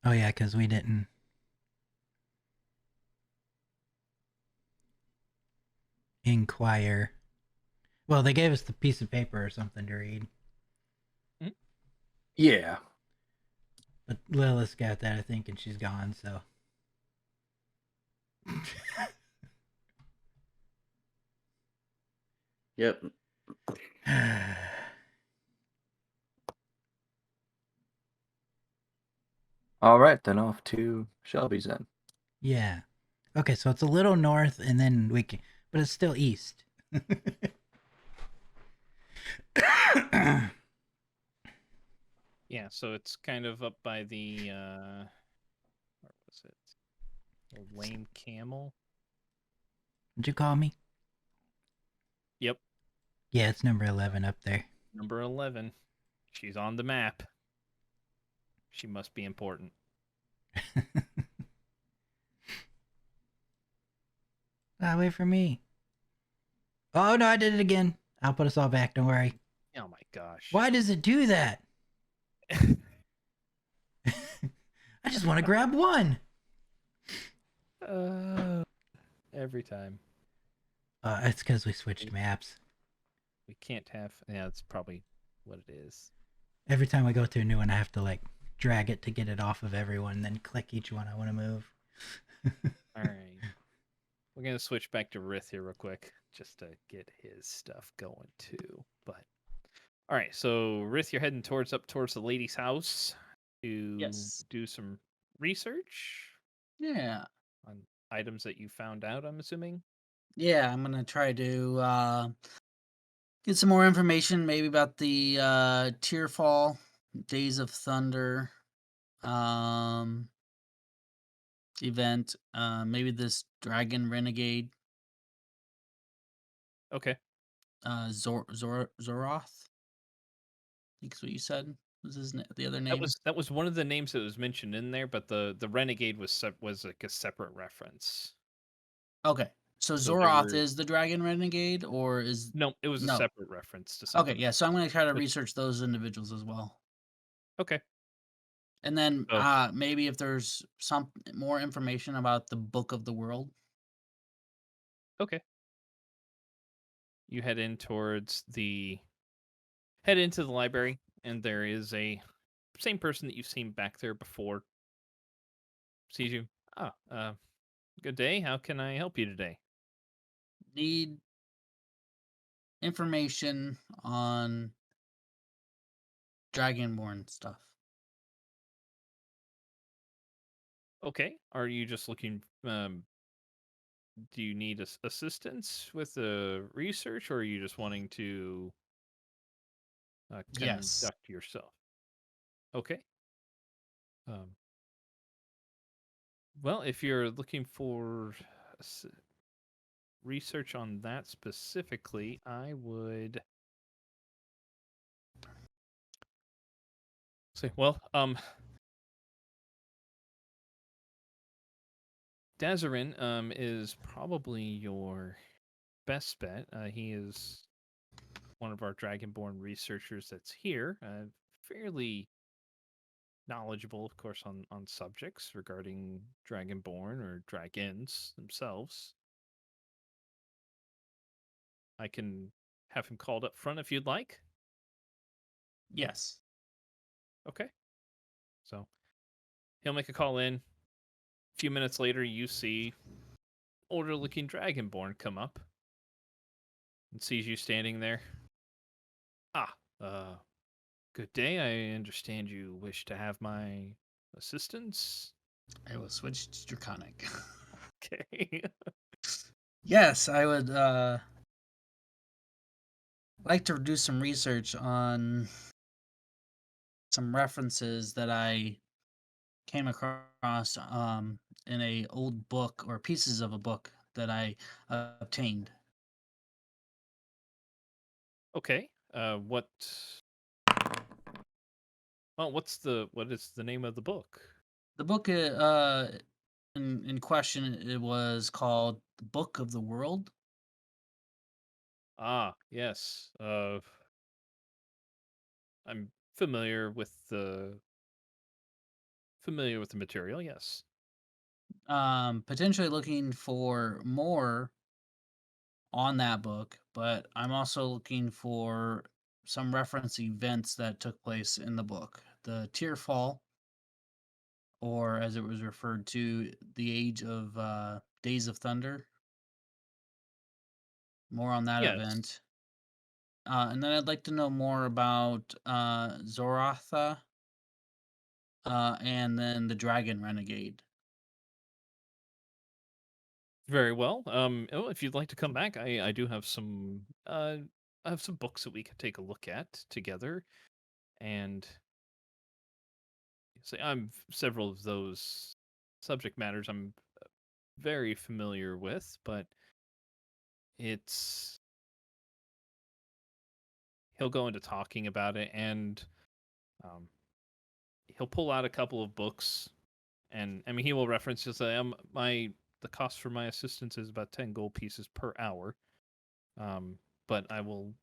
Oh yeah, because we didn't. Inquire. Well, they gave us the piece of paper or something to read. Yeah. But Lilith's got that, I think, and she's gone, so. Yep. All right, then off to Shelby's then. Yeah. Okay, so it's a little north, and then but it's still east. Yeah, so it's kind of up by the where was it? The Lame Camel. Did you call me? Yep, Yeah, it's number 11 up there. number 11. She's on the map. She must be important. Wait for me. Oh no, I did it again. I'll put us all back. Don't worry. Oh my gosh. Why does it do that? I just want to grab one. Every time. It's because we switched maps. We can't have. Yeah, that's probably what it is. Every time we go to a new one, I have to like drag it to get it off of everyone, then click each one I want to move. All right. We're gonna switch back to Rith here real quick, just to get his stuff going too. But all right, so Rith, you're heading up towards the lady's house to Yes. do some research Yeah. on items that you found out. I'm assuming. Yeah, I'm gonna try to get some more information, maybe about the Tearfall, Days of Thunder, um, event. Maybe this Dragon Renegade, Okay. Zoroth. I think is what you said. Was the other name? That was one of the names that was mentioned in there, but the renegade was like a separate reference. Okay. So So there Zoroth were is the Dragon Renegade, or is no, it was a no? separate reference to Okay, something. yeah. So I'm gonna try to But- research those individuals as well, Okay. and then So maybe if there's some more information about the Book of the World. okay. You head into the library, and there is a same person that you've seen back there before. Sees you. Good day. How can I help you today? Need information on Dragonborn stuff. Okay. Are you just looking? Do you need assistance with the research, or are you just wanting to Yes. conduct yourself? Okay. Um, well, if you're looking for research on that specifically, I would say, well, Dazarin is probably your best bet. He is one of our Dragonborn researchers that's here. Fairly knowledgeable, of course, on subjects regarding Dragonborn or dragons themselves. I can have him called up front if you'd like. Yes. Okay. So he'll make a call in. A few minutes later, you see older looking Dragonborn come up and sees you standing there. Ah, good day. I understand you wish to have my assistance. I will switch to Draconic. Okay. Yes, I would like to do some research on some references that I came across in a old book or pieces of a book that I obtained. Okay. What? Well, what is the name of the book? The book in question, it was called The Book of the World. Ah, yes. I'm familiar with the material. Yes. Potentially looking for more on that book, but I'm also looking for some reference events that took place in the book. The Tearfall, or as it was referred to, the Age of Days of Thunder. More on that Yes. event. And then I'd like to know more about Zoratha, and then the Dragon Renegade. Very well. If you'd like to come back, I do have some I have some books that we could take a look at together, and say I'm several of those subject matters I'm very familiar with, but it's he'll go into talking about it, and um, he'll pull out a couple of books, and I mean he will reference just the cost for my assistance is about 10 gold pieces per hour. But I will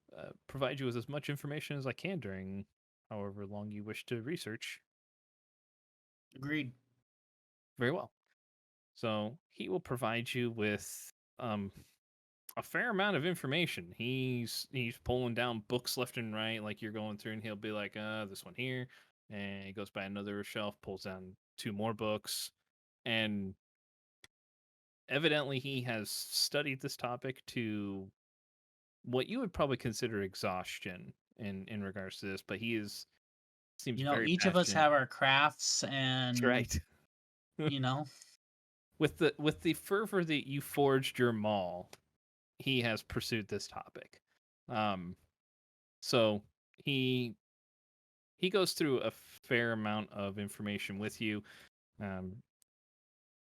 provide you with as much information as I can during however long you wish to research. Agreed. Very well. So he will provide you with a fair amount of information. He's pulling down books left and right, like you're going through, and he'll be like, this one here, and he goes by another shelf, pulls down 2 more books, and evidently he has studied this topic to what you would probably consider exhaustion in regards to this, but he seems very Each of us passionate. have our crafts, and That's right. you know, With the fervor that you forged your maul, he has pursued this topic. So he goes through a fair amount of information with you.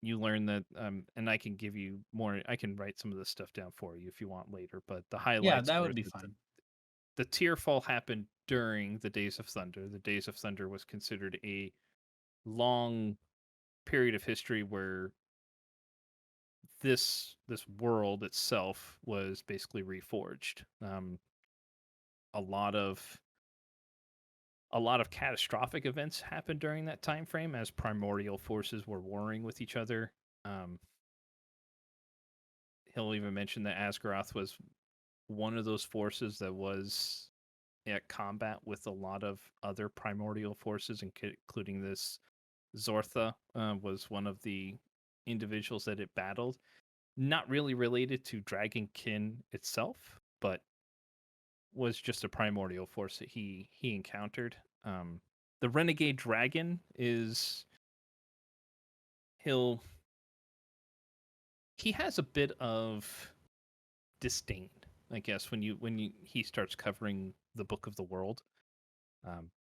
You learn that, and I can give you more. I can write some of this stuff down for you if you want later. But the highlights that were would be that fine. the tear fall happened during the Days of Thunder. The Days of Thunder was considered a long period of history where this world itself was basically reforged. A lot of catastrophic events happened during that time frame as primordial forces were warring with each other. He'll even mention that Asgaroth was one of those forces that was at combat with a lot of other primordial forces, including this Zortha was one of the individuals that it battled. Not really related to Dragonkin itself, but was just a primordial force that he encountered. The renegade dragon is he has a bit of disdain, I guess, when he starts covering the Book of the World.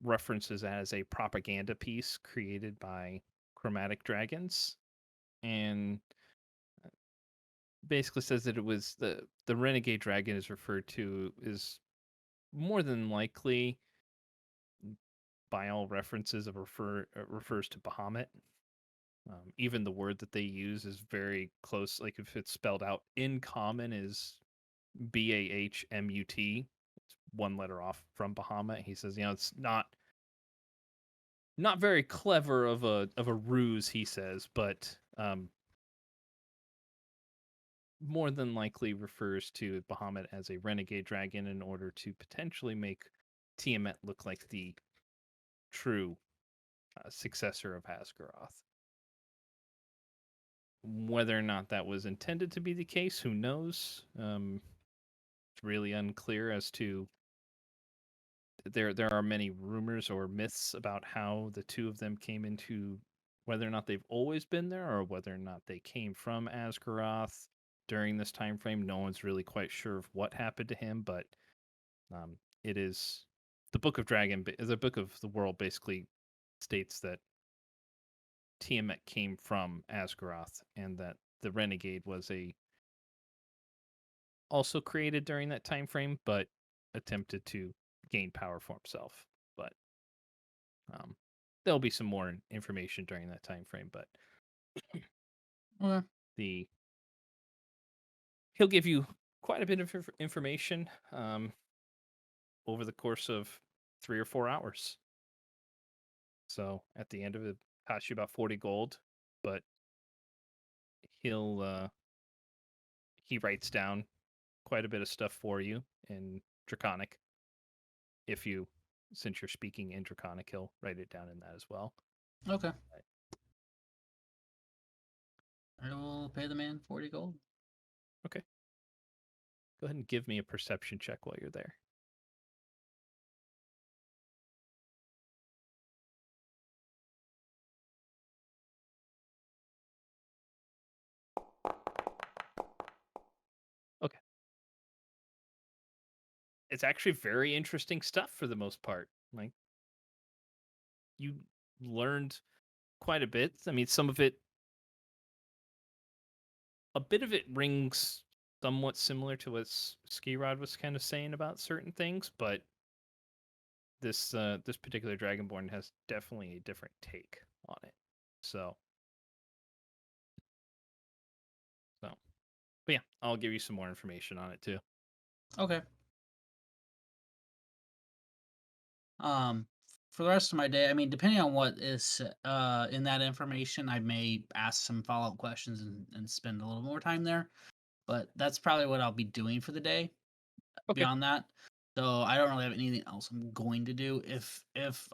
References as a propaganda piece created by chromatic dragons, and basically says that it was the renegade dragon is referred to is more than likely, by all references, refers to Bahamut. Even the word that they use is very close. Like if it's spelled out in common is Bahmut. It's one letter off from Bahamut. He says, it's not very clever of a ruse, he says, but more than likely refers to Bahamut as a renegade dragon in order to potentially make Tiamat look like the true successor of Asgaroth. Whether or not that was intended to be the case, who knows? It's really unclear as to. There are many rumors or myths about how the two of them came into, whether or not they've always been there or whether or not they came from Asgaroth during this time frame. No one's really quite sure of what happened to him, but it is the Book of the World basically states that Tiamat came from Asgaroth and that the renegade was also created during that time frame, but attempted to gain power for himself. But there'll be some more information during that time frame. But he'll give you quite a bit of information over the course of 3 or 4 hours. So at the end of it, costs you about 40 gold, but he writes down quite a bit of stuff for you in Draconic. Since you're speaking in Draconic, he'll write it down in that as well. Okay. I will pay the man 40 gold. Okay. Go ahead and give me a perception check while you're there. Okay. It's actually very interesting stuff for the most part. Like, you learned quite a bit. I mean, a bit of it rings somewhat similar to what Skirod was kind of saying about certain things, but this particular Dragonborn has definitely a different take on it. So, but yeah, I'll give you some more information on it too. Okay. For the rest of my day, I mean, depending on what is in that information, I may ask some follow-up questions and spend a little more time there. but that's probably what I'll be doing for the day. Okay. Beyond that, so I don't really have anything else I'm going to do. If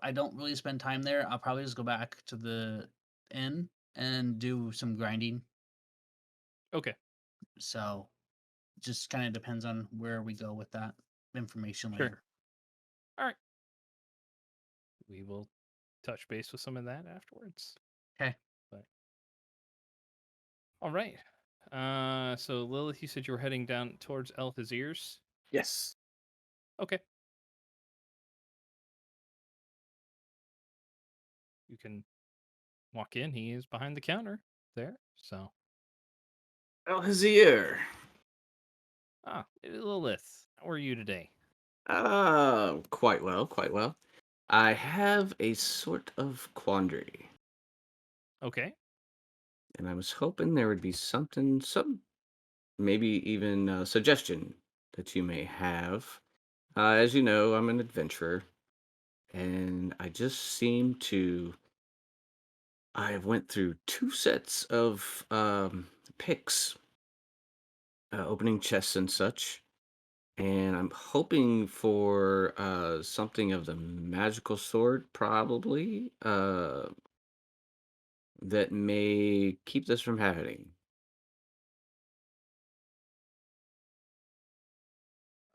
I don't really spend time there, I'll probably just go back to the inn and do some grinding. Okay. So just kind of depends on where we go with that information Sure. later. All right. We will touch base with some of that afterwards. Okay. But all right. So Lilith, you said you were heading down towards Althazir's. Yes. Okay. You can walk in. He is behind the counter there. So Alhazier. Lilith, how are you today? Quite well, quite well. I have a sort of quandary, Okay. and I was hoping there would be some maybe even a suggestion that you may have. As you know, I'm an adventurer, and I just seem to. I have went through two sets of picks, opening chests and such, and I'm hoping for something of the magical sword, probably, that may keep this from happening.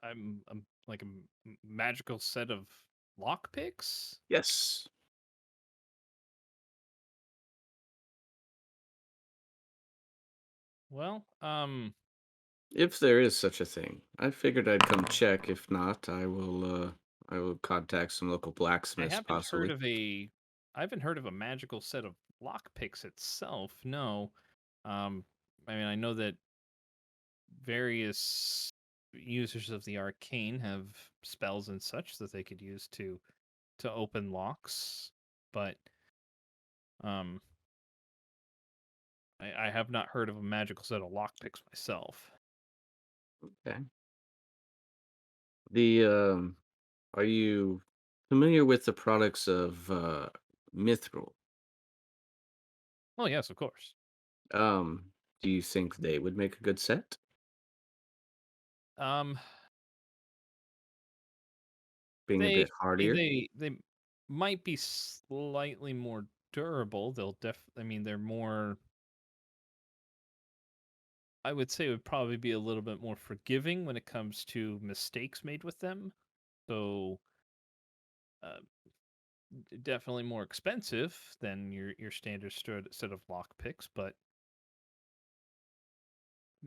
I'm like a magical set of lockpicks. Yes. Well, If there is such a thing. I figured I'd come check. If not, I will contact some local I blacksmiths haven't heard possibly. of I haven't heard of a magical set of lockpicks itself. No. I mean, I know that various users of the arcane have spells and such that they could use to open locks, but um, I have not heard of a magical set of lockpicks myself. Okay. The are you familiar with the products of Mithril? Oh yes, of course. Do you think they would make a good set? Um, Being a they bit hardier? they might be slightly more durable. I mean, they're more. I would say it would probably be a little bit more forgiving when it comes to mistakes made with them. So, uh, definitely more expensive than your standard set of lock picks, but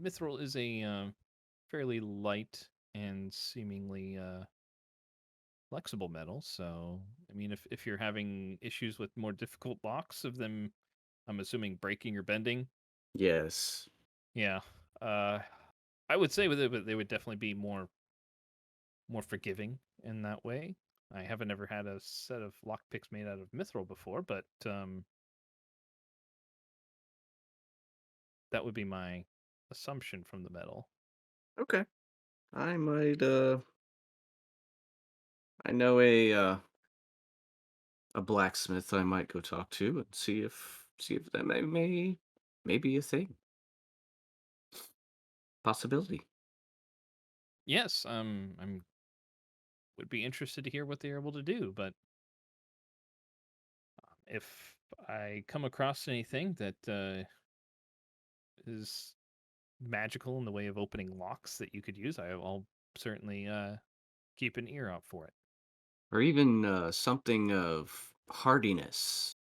Mithril is a fairly light and seemingly flexible metal. So, I mean, if you're having issues with more difficult locks of them, I'm assuming breaking or bending. Yes. Yeah, uh, I would say with it, but they would definitely be more forgiving in that way. I haven't ever had a set of lockpicks made out of mithril before, but that would be my assumption from the metal. Okay. I might I know a blacksmith I might go talk to and see if that may be a thing. Possibility. Yes, I'm would be interested to hear what they're able to do, but if I come across anything that is magical in the way of opening locks that you could use, I'll certainly keep an ear out for it. Or even something of hardiness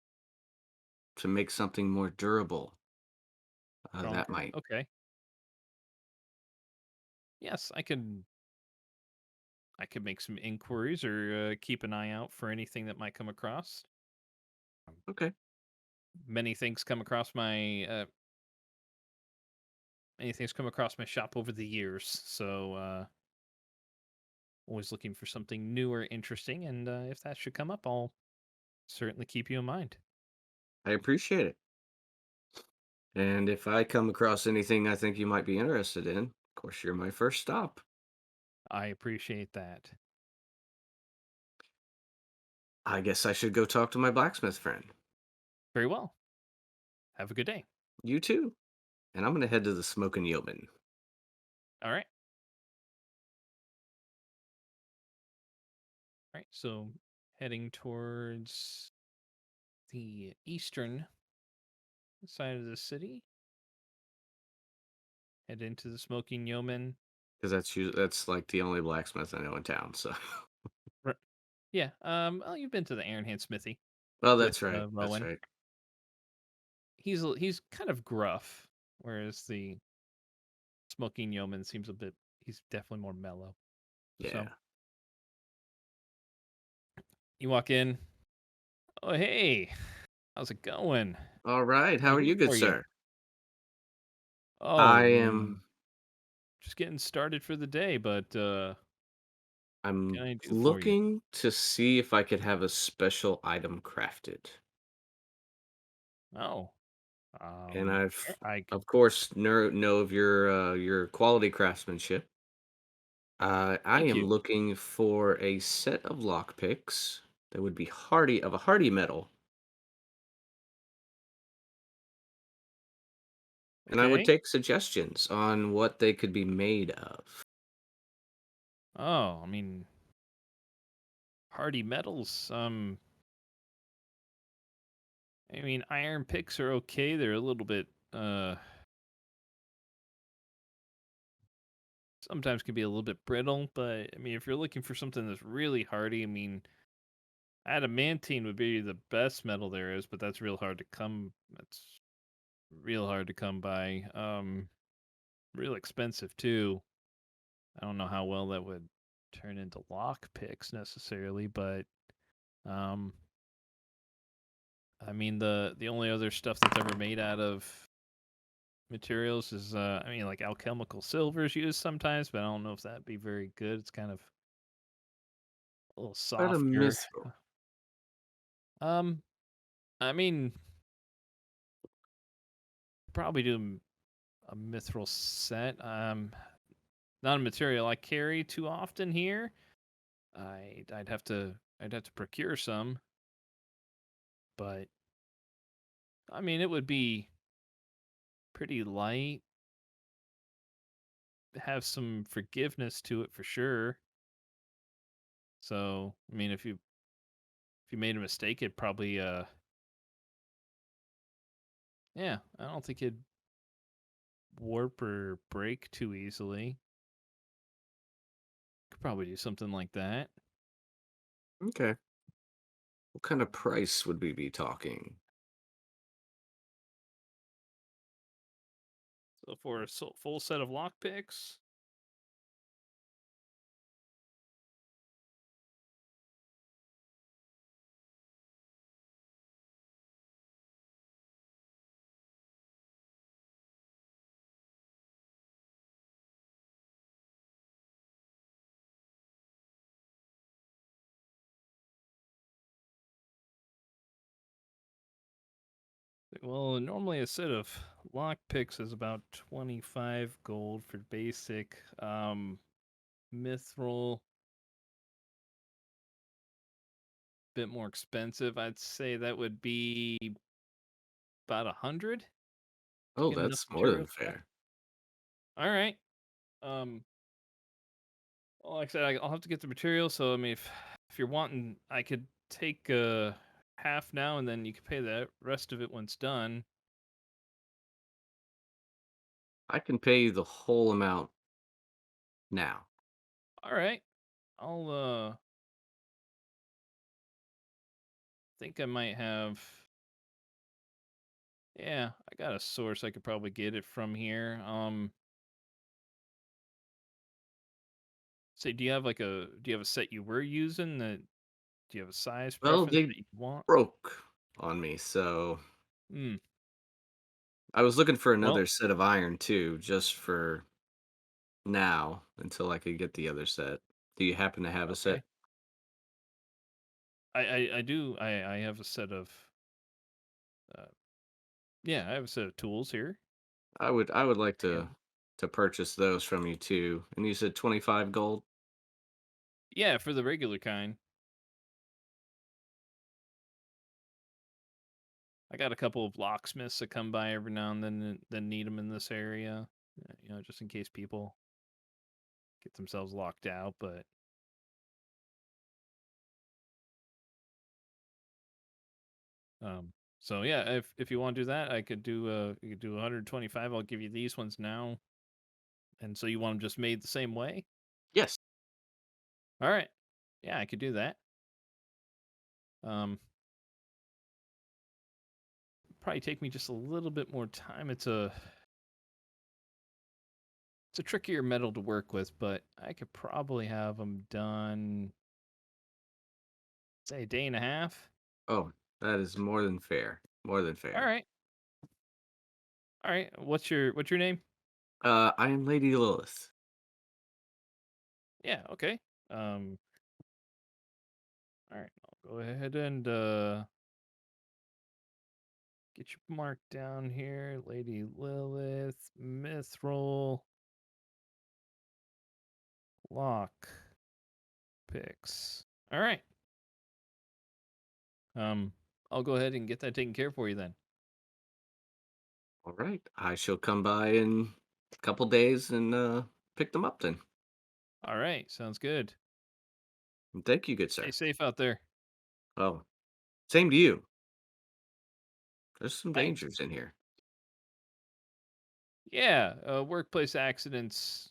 to make something more durable. That Stronger? might. Okay. Yes, I could make some inquiries or keep an eye out for anything that might come across. Okay. Many things come across many things come across my shop over the years, so always looking for something new or interesting. And if that should come up, I'll certainly keep you in mind. I appreciate it. And if I come across anything I think you might be interested in, of course, you're my first stop. I appreciate that. I guess I should go talk to my blacksmith friend. Very well. Have a good day. You too. And I'm going to head to the Smoking Yeoman. All right. All right. So heading towards the eastern side of the city. Head into the Smoking Yeoman. Because that's like the only blacksmith I know in town. So, Yeah. Well, you've been to the Iron Hand Smithy well, with that's right. That's Rowan. right. He's kind of gruff, whereas the Smoking Yeoman seems a bit. He's definitely more mellow. Yeah. So you walk in. Oh, hey, how's it going? All right. What can How I are do you, good for you? sir? Oh, I am. just getting started for the day, but what can I'm I do for you? looking to see if I could have a special item crafted, Oh, and sure, I've, I could of course, know of your quality craftsmanship. I thank am you. looking for a set of lockpicks that would be hardy of a hardy metal, and I would Okay. take suggestions on what they could be made of. Oh, I mean, hardy metals. I mean, iron picks are okay. They're a little bit sometimes can be a little bit brittle, but I mean, if you're looking for something that's really hardy, I mean, adamantine would be the best metal there is, but that's real hard to come. That's real hard to come by. Real expensive too. I don't know how well that would turn into lock picks necessarily, but um, I mean, the only other stuff that's ever made out of materials is I mean, like alchemical silver is used sometimes, but I don't know if that'd be very good. It's kind of a little About a softer. mithril. Um, I mean, probably do a mithril set. Not a material I carry too often here. I'd have to procure some, but I mean, it would be pretty light. Have some forgiveness to it for sure. So, I mean, if you made a mistake, it probably yeah, I don't think it'd warp or break too easily. Could probably do something like that. Okay. What kind of price would we be talking? So for a full set of lockpicks, well, normally a set of lockpicks is about 25 gold for basic. Mithril, bit more expensive. I'd say that would be about 100 to Oh, get enough that's more than material for that. fair. All right. Um, well, like I said, I'll have to get the material. So I mean, if you're wanting, I could take half now, and then you could pay the rest of it when it's done. I can pay you the whole amount now. All right. I'll think I might have. Yeah, I got a source I could probably get it from here. Say, do you have a set you were using that? Do you have a size Well, preference they that you want? broke on me, so Hmm. I was looking for Well, another set of iron too, just for now until I could get the other set. Do you happen to have a set? okay. I do. I have a set of. Uh, yeah, I have a set of tools here. I would like Yeah. to purchase those from you too. And you said 25 gold? Yeah, for the regular kind. I got a couple of locksmiths that come by every now and then that need them in this area. Just in case people get themselves locked out, but so yeah, if you want to do that, I could do you could do 125. I'll give you these ones now. And so you want them just made the same way? Yes. All right. Yeah, I could do that. Probably take me just a little bit more time. It's a trickier metal to work with, but I could probably have them done, say, a day and a half. Oh, that is more than fair. More than fair. All right. All right. What's your name? I am Lady Lilith. Yeah. Okay. All right. I'll go ahead and get you marked down here, Lady Lilith, Mithril, lock picks. All right. I'll go ahead and get that taken care of for you then. All right. I shall come by in a couple days and pick them up then. All right. Sounds good. And thank you, good sir. Stay safe out there. Oh, same to you. There's some Thanks. dangers in here. Yeah, workplace accidents,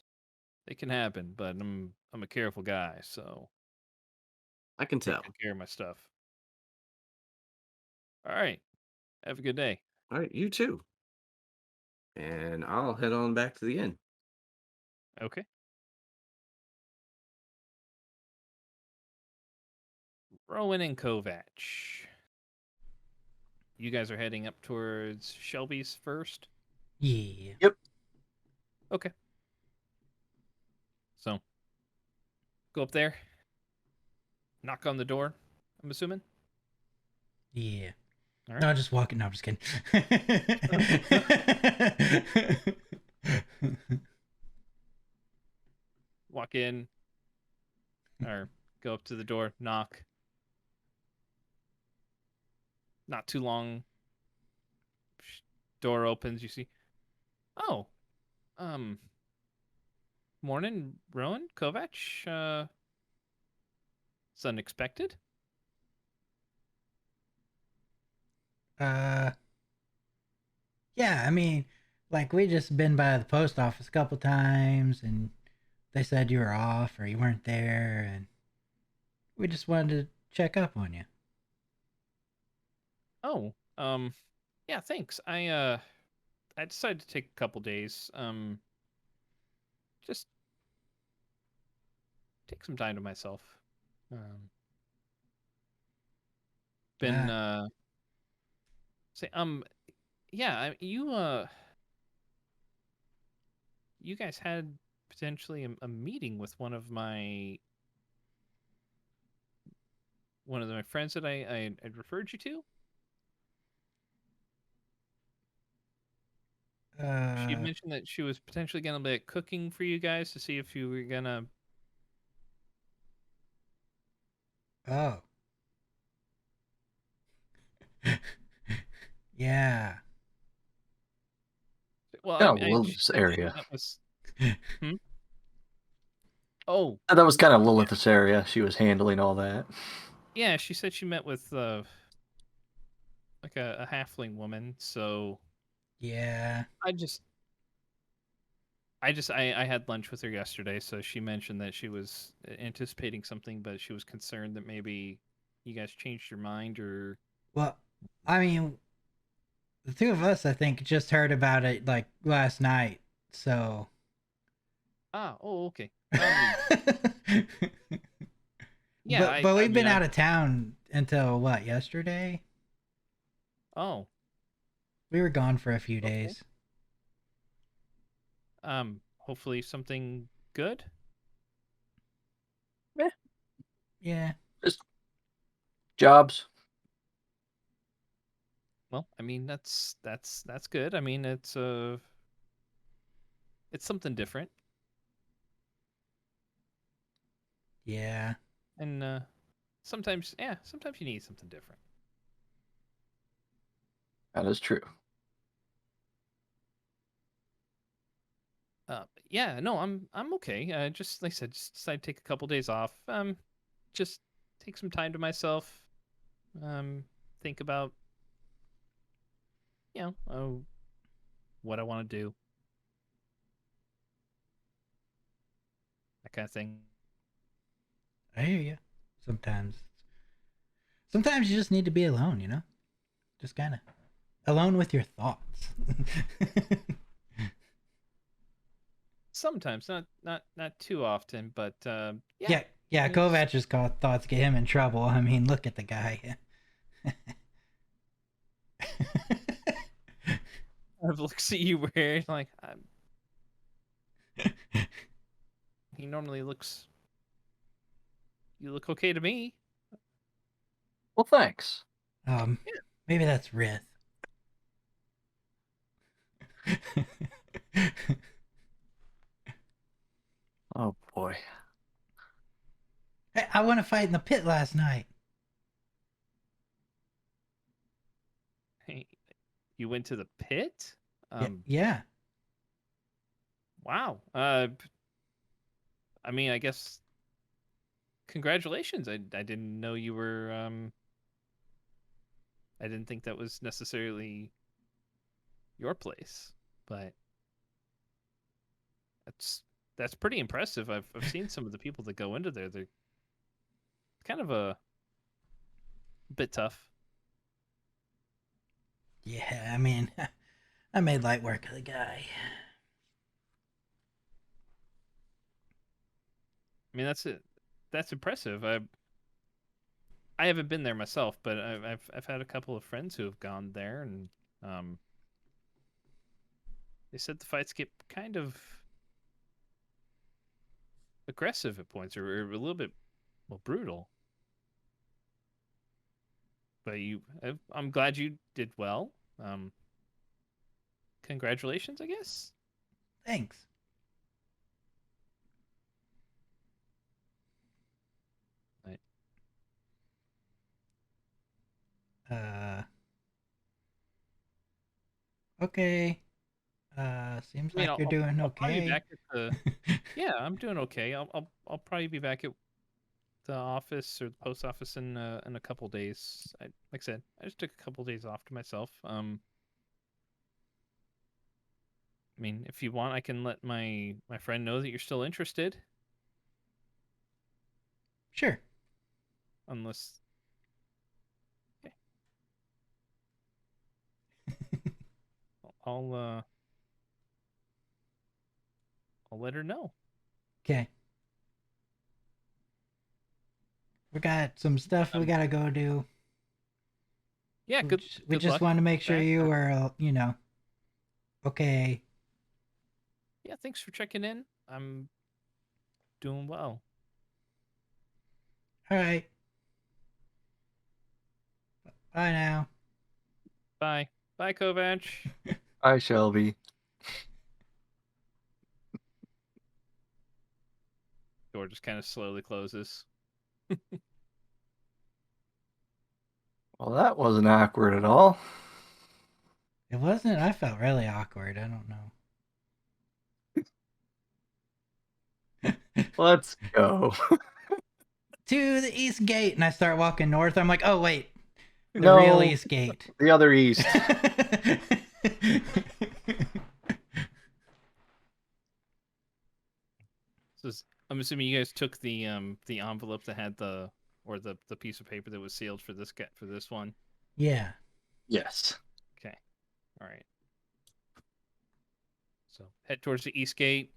they can happen, but I'm a careful guy, so I can take tell. good care of my stuff. All right. Have a good day. All right, you too. And I'll head on back to the inn. Okay. Rowan and Kovac. You guys are heading up towards Shelby's first? Yeah. Okay. So, go up there. Knock on the door, I'm assuming. Yeah. All right. No, just walking. No, I'm just kidding. Walk in, or go up to the door, knock. Not too long. Door opens. You see, oh, morning, Rowan, Kovac. It's unexpected. Yeah, I mean, like we just been by the post office a couple times, and they said you were off or you weren't there, and we just wanted to check up on you. Oh, yeah, thanks. I decided to take a couple days. Just take some time to myself. Been say yeah, you guys had potentially a meeting with one of my friends that I'd referred you to. She Uh, mentioned that she was potentially gonna be cooking for you guys to see if you were gonna. oh. Yeah. Well, Kind of she Lilith's said that area. that was. Hmm? Oh, That was kind of Lilith's area. She was handling all that. yeah. She said she met with like a halfling woman. So Yeah. I had lunch with her yesterday. So she mentioned that she was anticipating something, but she was concerned that maybe you guys changed your mind or. Well, I mean, the two of us, I think, just heard about it like last night. So. Ah, oh, okay. Yeah, but I we've mean, been out of town until what, yesterday? oh, We were gone for a few okay. days. Hopefully something good. Yeah. Just jobs. Well, I mean, that's good. I mean, it's something different, Yeah. and sometimes you need something different. That is true. Yeah, no, I'm okay. Just like I said, just decided to take a couple days off. Just take some time to myself. Think about what I want to do, that kind of thing. I hear you. Sometimes you just need to be alone, you know? Just kind of alone with your thoughts. Sometimes, not too often, but yeah, yeah. it's- Kovach's thoughts get him in trouble. I mean, look at the guy. I've looked at you weird, like he normally looks. You look okay to me. Well, thanks. Maybe that's Rith. Oh boy. Hey, I want to fight in the pit last night. Hey, you went to the pit? Yeah. Wow. I mean, I guess congratulations. I didn't know you were I didn't think that was necessarily your place, but that's pretty impressive. I've seen some of the people that go into there. They're kind of a bit tough. Yeah, I mean, I made light work of the guy. I mean, that's it. That's impressive. I haven't been there myself, but I've had a couple of friends who have gone there, and they said the fights get kind of aggressive at points, or a little bit brutal. But I'm glad you did well. Congratulations, I guess. Thanks. Right. Okay. Seems I mean, like you're doing I'll probably be okay. back at the. Yeah, I'm doing okay. I'll probably be back at the office or the post office in a couple days. Like I said, I just took a couple days off to myself. I mean, if you want, I can let my friend know that you're still interested. Sure. Unless, okay, I'll I'll let her know. Okay. We got some stuff we gotta go do. Yeah, good. We Good just luck want to make sure back. you were, okay. Yeah, thanks for checking in. I'm doing well. All right. Bye now. Bye. Bye, Kovach. Hi, Shelby. Door just kind of slowly closes. Well, that wasn't awkward at all. It wasn't. I felt really awkward. I don't know. Let's go. To the east gate, and I start walking north. I'm like, oh wait, the No, real east gate. the other east. I'm assuming you guys took the envelope that had the piece of paper that was sealed for this one. Yeah. Yes. Okay. All right. So head towards the east gate.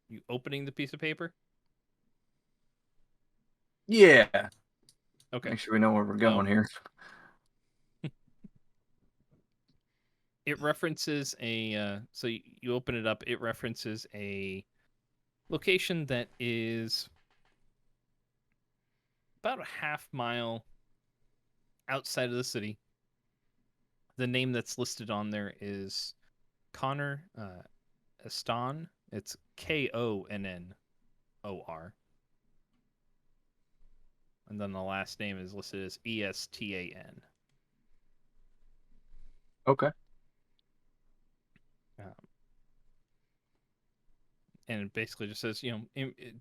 You opening the piece of paper? Yeah. Okay. Make sure we know where we're going here. It references a so you open it up. It references a location that is about a half mile outside of the city. The name that's listed on there is Connor Eston. It's Konnor. And then the last name is listed as Estan. Okay. and it basically just says,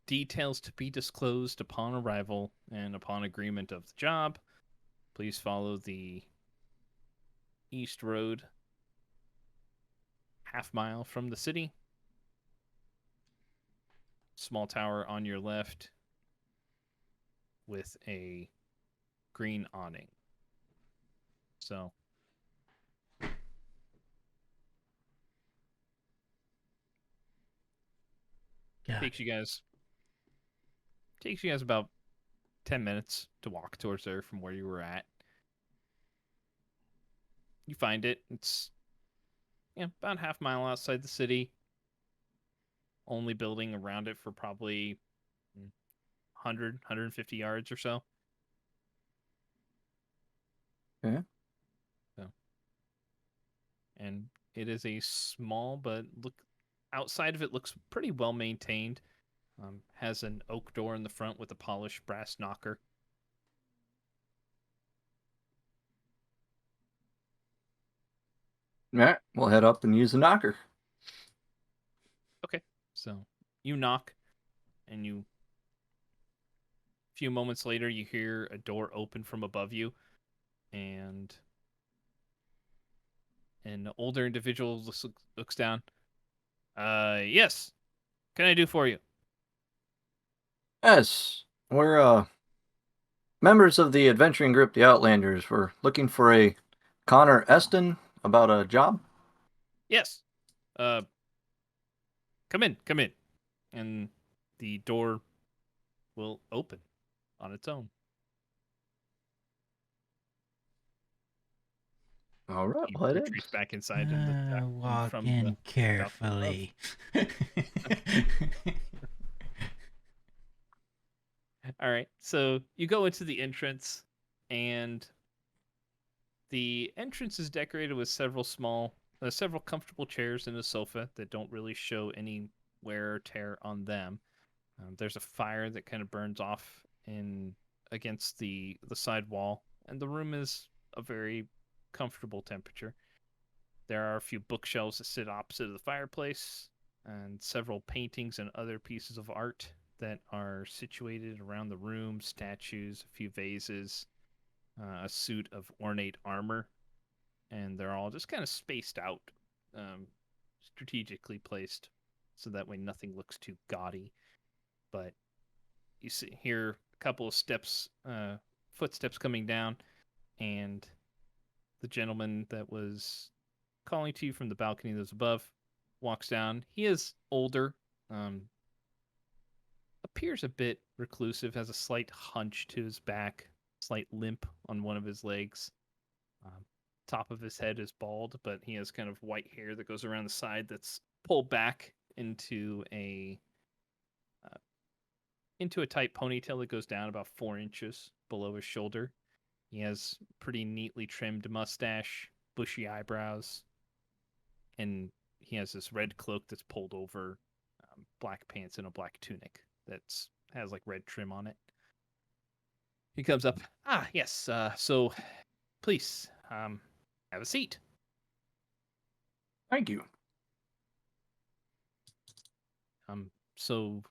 details to be disclosed upon arrival and upon agreement of the job. Please follow the east road, half-mile from the city. Small tower on your left with a green awning. So Yeah. takes you guys about 10 minutes to walk towards there from where you were at. You find it. It's about half-mile outside the city. Only building around it for probably 150 yards or so. Yeah. So, and it is a small, but outside of it looks pretty well maintained. Has an oak door in the front with a polished brass knocker. All right, we'll head up and use the knocker. Okay, so you knock, and a few moments later, you hear a door open from above you, and an older individual looks down. Yes. Can I do for you? Yes, we're members of the adventuring group, the Outlanders. We're looking for a Connor Eston about a job. Yes. Uh, come in, and the door will open on its own. All right, He we'll head in. retreats back inside and Walk from in the carefully. All right. So you go into the entrance, and the entrance is decorated with several comfortable chairs and a sofa that don't really show any wear or tear on them. There's a fire that kind of burns off in against the side wall, and the room is a very comfortable temperature. There are a few bookshelves that sit opposite of the fireplace, and several paintings and other pieces of art that are situated around the room, statues, a few vases, a suit of ornate armor, and they're all just kind of spaced out, strategically placed, so that way nothing looks too gaudy. But you hear a couple of footsteps coming down, and the gentleman that was calling to you from the balcony that was above walks down. He is older, appears a bit reclusive, has a slight hunch to his back, slight limp on one of his legs. Top of his head is bald, but he has kind of white hair that goes around the side that's pulled back into a tight ponytail that goes down about 4 inches below his shoulder. He has pretty neatly trimmed mustache, bushy eyebrows, and he has this red cloak that's pulled over black pants and a black tunic that has like red trim on it. He comes up. Yes. So, please, have a seat. Thank you. So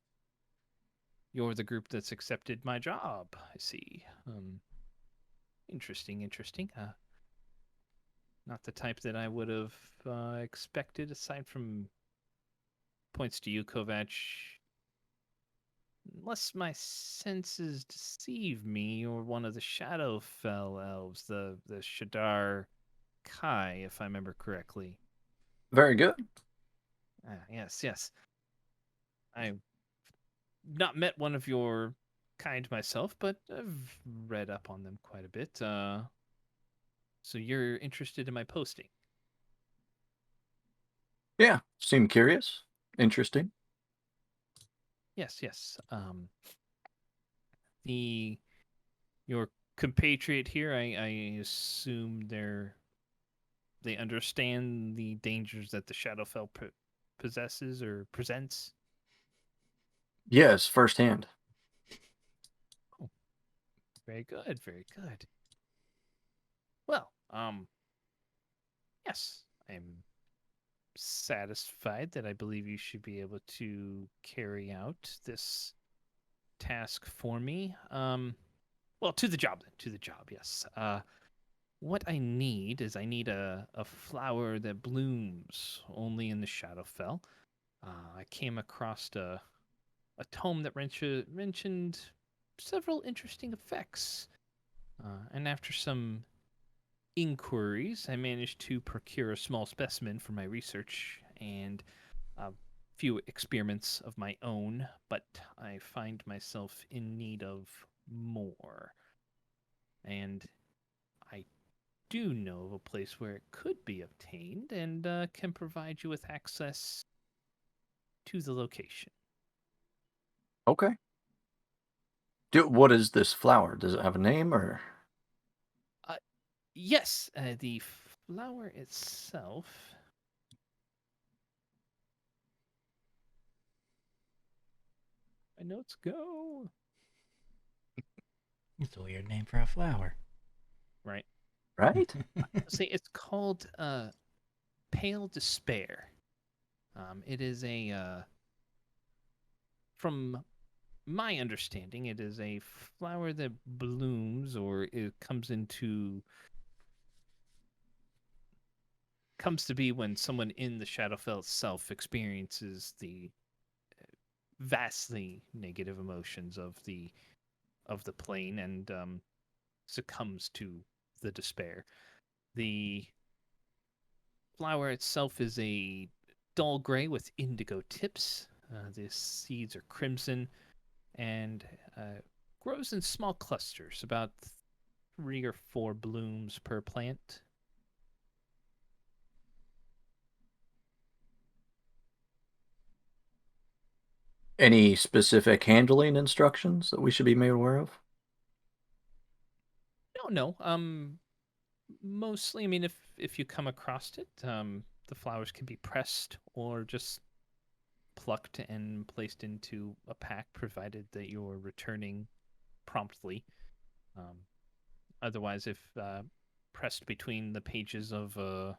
you're the group that's accepted my job. I see. Interesting. Not the type that I would have expected, aside from points to you, Kovac. Unless my senses deceive me, you're one of the Shadowfell elves, the Shadar Kai, if I remember correctly. Very good. Yes. I've not met one of your kind myself, but I've read up on them quite a bit. So you're interested in my posting? Yeah, seem curious. Interesting. Yes. Your compatriot here, I assume they understand the dangers that the Shadowfell possesses or presents. Yes, firsthand. Oh, very good. Well, yes, I'm satisfied that I believe you should be able to carry out this task for me. Well, to the job then. To the job, yes. What I need is a flower that blooms only in the Shadowfell. I came across a tome that mentioned several interesting effects. And after some inquiries, I managed to procure a small specimen for my research and a few experiments of my own, but I find myself in need of more. And I do know of a place where it could be obtained and can provide you with access to the location. Okay. What is this flower? Does it have a name or? Yes, the flower itself. My notes go. It's a weird name for a flower. Right. Right? Say it's called Pale Despair. It is from my understanding, it is a flower that blooms or it comes to be when someone in the Shadowfell itself experiences the vastly negative emotions of the plane and succumbs to the despair. The flower itself is a dull gray with indigo tips. The seeds are crimson and grows in small clusters, about 3 or 4 blooms per plant. Any specific handling instructions that we should be made aware of? No. Mostly, I mean, if you come across it, the flowers can be pressed or just plucked and placed into a pack, provided that you're returning promptly. Otherwise, if pressed between the pages of a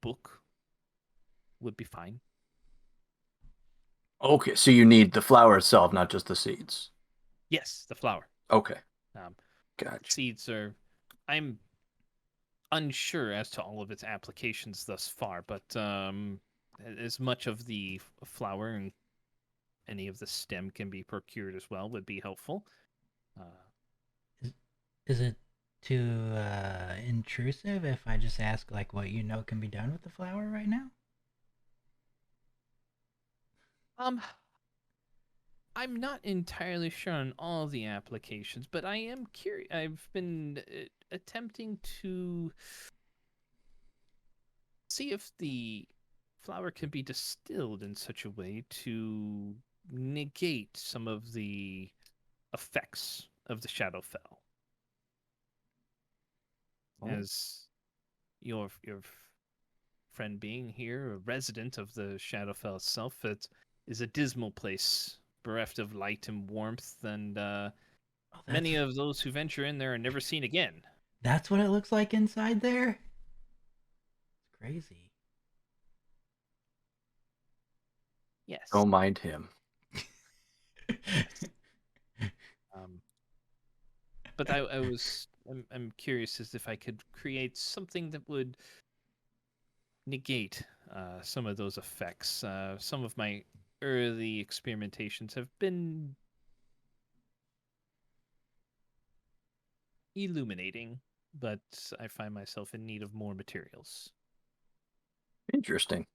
book, would be fine. Okay, so you need the flower itself, not just the seeds. Yes, the flower. Okay, Um, gotcha. Seeds are. I'm unsure as to all of its applications thus far, but as much of the flower and any of the stem can be procured as well would be helpful. Is it too intrusive if I just ask like what you know can be done with the flower right now? I'm not entirely sure on all the applications, but I am curious. I've been attempting to see if the flower can be distilled in such a way to negate some of the effects of the Shadowfell. Oh. As your friend being here, a resident of the Shadowfell itself, it is a dismal place, bereft of light and warmth, and Oh, many of those who venture in there are never seen again. that's what it looks like inside there? It's crazy. Yes. Don't mind him. Um, but I'm curious as if I could create something that would negate some of those effects. Some of my early experimentations have been illuminating, but I find myself in need of more materials. Interesting.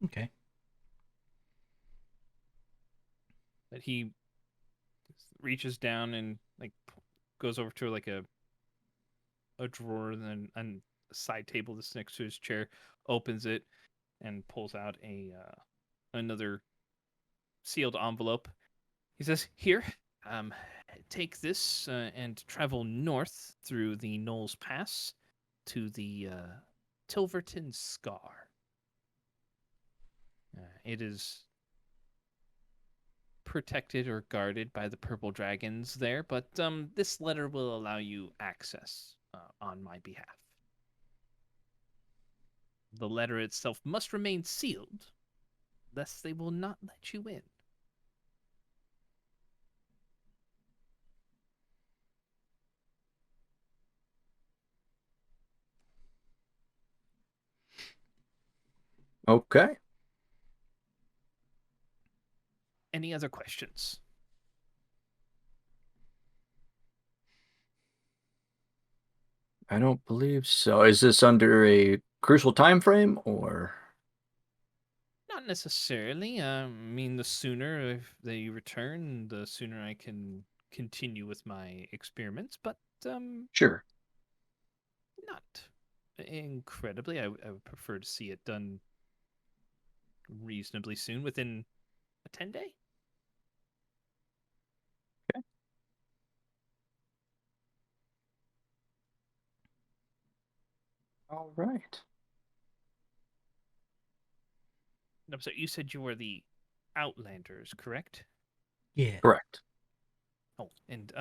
Okay. But he reaches down and like goes over to like a drawer and then a side table that's next to his chair, opens it and pulls out a another sealed envelope. He says, "Here, take this and travel north through the Knowles Pass to the Tilverton Scar. It is protected or guarded by the purple dragons there, but this letter will allow you access on my behalf. The letter itself must remain sealed, lest they will not let you in. Okay. Any other questions? I don't believe so. Is this under a crucial time frame or? Not necessarily. I mean, the sooner they return, the sooner I can continue with my experiments. But Sure. not incredibly. I would prefer to see it done reasonably soon, within a 10-day. All right. No, so you said you were the Outlanders, correct? Yeah. Correct. Oh, and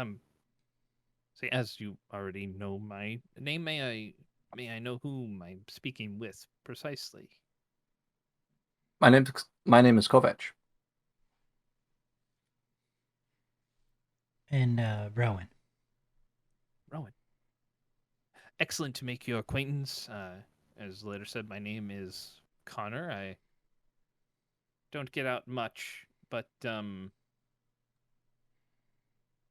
say, as you already know my name, may I know whom I'm speaking with precisely? My name is Kovac. And Rowan. Rowan. Excellent to make your acquaintance. As later said, my name is Connor. I don't get out much, but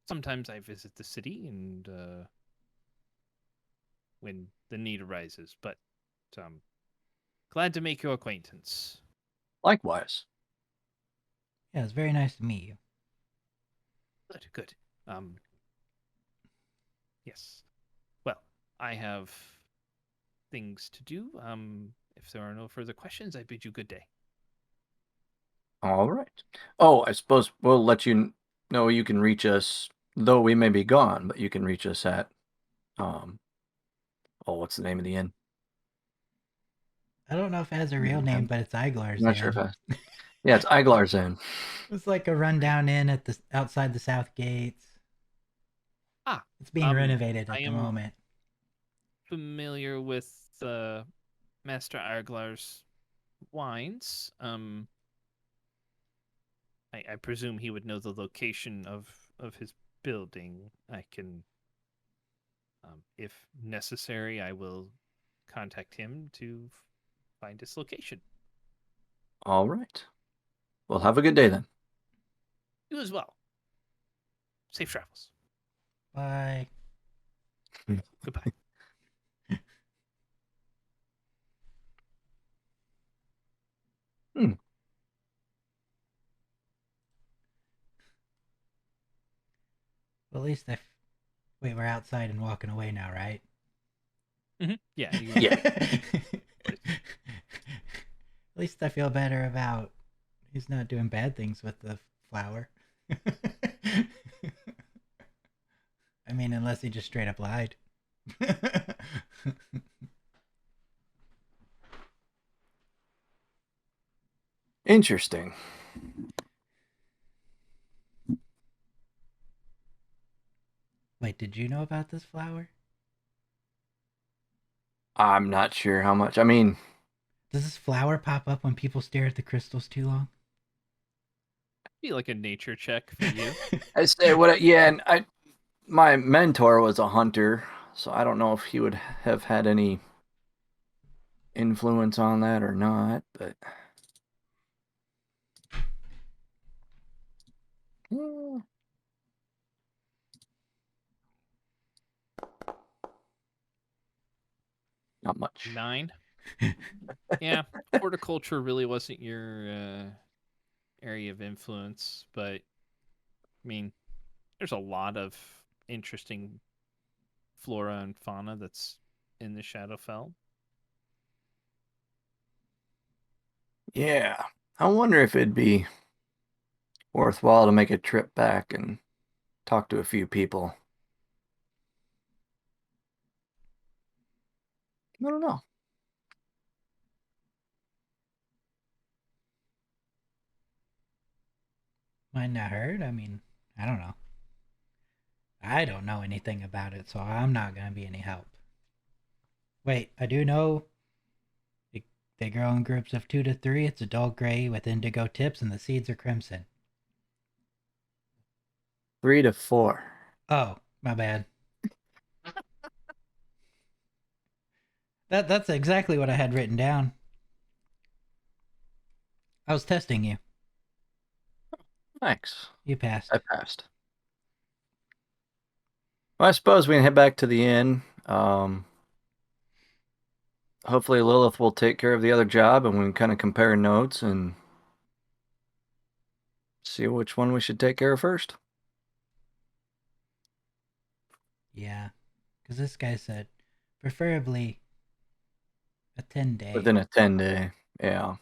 sometimes I visit the city and when the need arises. But glad to make your acquaintance. Likewise. Yeah, it's very nice to meet you. Good, good. Yes. Well, I have things to do. If there are no further questions, I bid you good day. All right. Oh, I suppose we'll let you know you can reach us, though we may be gone, but you can reach us at, what's the name of the inn? I don't know if it has a real name, but it's Iglar's I'm not sure if Inn. yeah, it's Iglar's Inn. It's like a rundown inn at the outside the south gates. Ah, It's being renovated at I the am moment. familiar with Master Arglar's wines. I presume he would know the location of his building. I can, if necessary, I will contact him to find his location. All right. Well, have a good day then. You as well. Safe travels. Bye. Goodbye. Hmm. Well, at least wait, we're outside and walking away now, right? Yeah. Yeah. At least I feel better about he's not doing bad things with the flower. I mean, unless he just straight up lied. Interesting. Wait, did you know about this flower? I'm not sure how much. I mean, Does this flower pop up when people stare at the crystals too long? Be like a nature check for you. I say and my mentor was a hunter, so I don't know if he would have had any influence on that or not, but not much. 9. Yeah, horticulture really wasn't your area of influence, but I mean, there's a lot of interesting flora and fauna that's in the Shadowfell. Yeah. I wonder if it'd be worthwhile to make a trip back and talk to a few people. I don't know. Might not hurt. I mean, I don't know. I don't know anything about it, so I'm not gonna be any help. Wait, I do know they grow in groups of 2 to 3. It's a dull gray with indigo tips, and the seeds are crimson. 3 to 4. Oh, my bad. That's exactly what I had written down. I was testing you. Thanks. You passed. I passed. Well, I suppose we can head back to the inn. Hopefully Lilith will take care of the other job, and we can kind of compare notes and see which one we should take care of first. Yeah, because this guy said preferably a 10-day. Within a 10-day, yeah.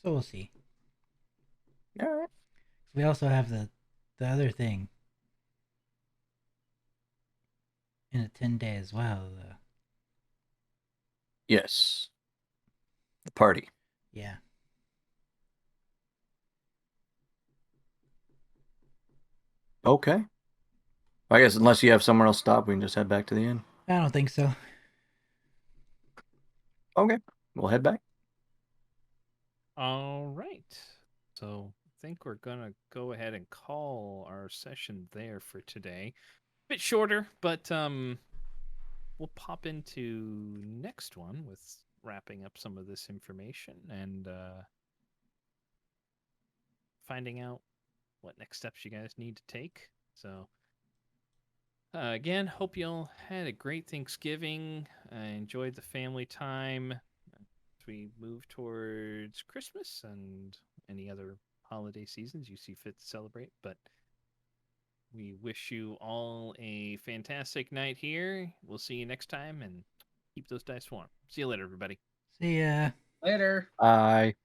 So we'll see. All right. We also have the other thing in a 10-day as well. Yes. The party. Yeah. Okay. I guess unless you have somewhere else stop, we can just head back to the inn. I don't think so. Okay. We'll head back. All right. So I think we're going to go ahead and call our session there for today. Bit shorter, but we'll pop into next one with wrapping up some of this information and finding out what next steps you guys need to take. So again, hope you all had a great Thanksgiving. Enjoyed the family time as we move towards Christmas and any other holiday seasons you see fit to celebrate. But we wish you all a fantastic night here. We'll see you next time and keep those dice warm. See you later, everybody. See ya. Later. Bye.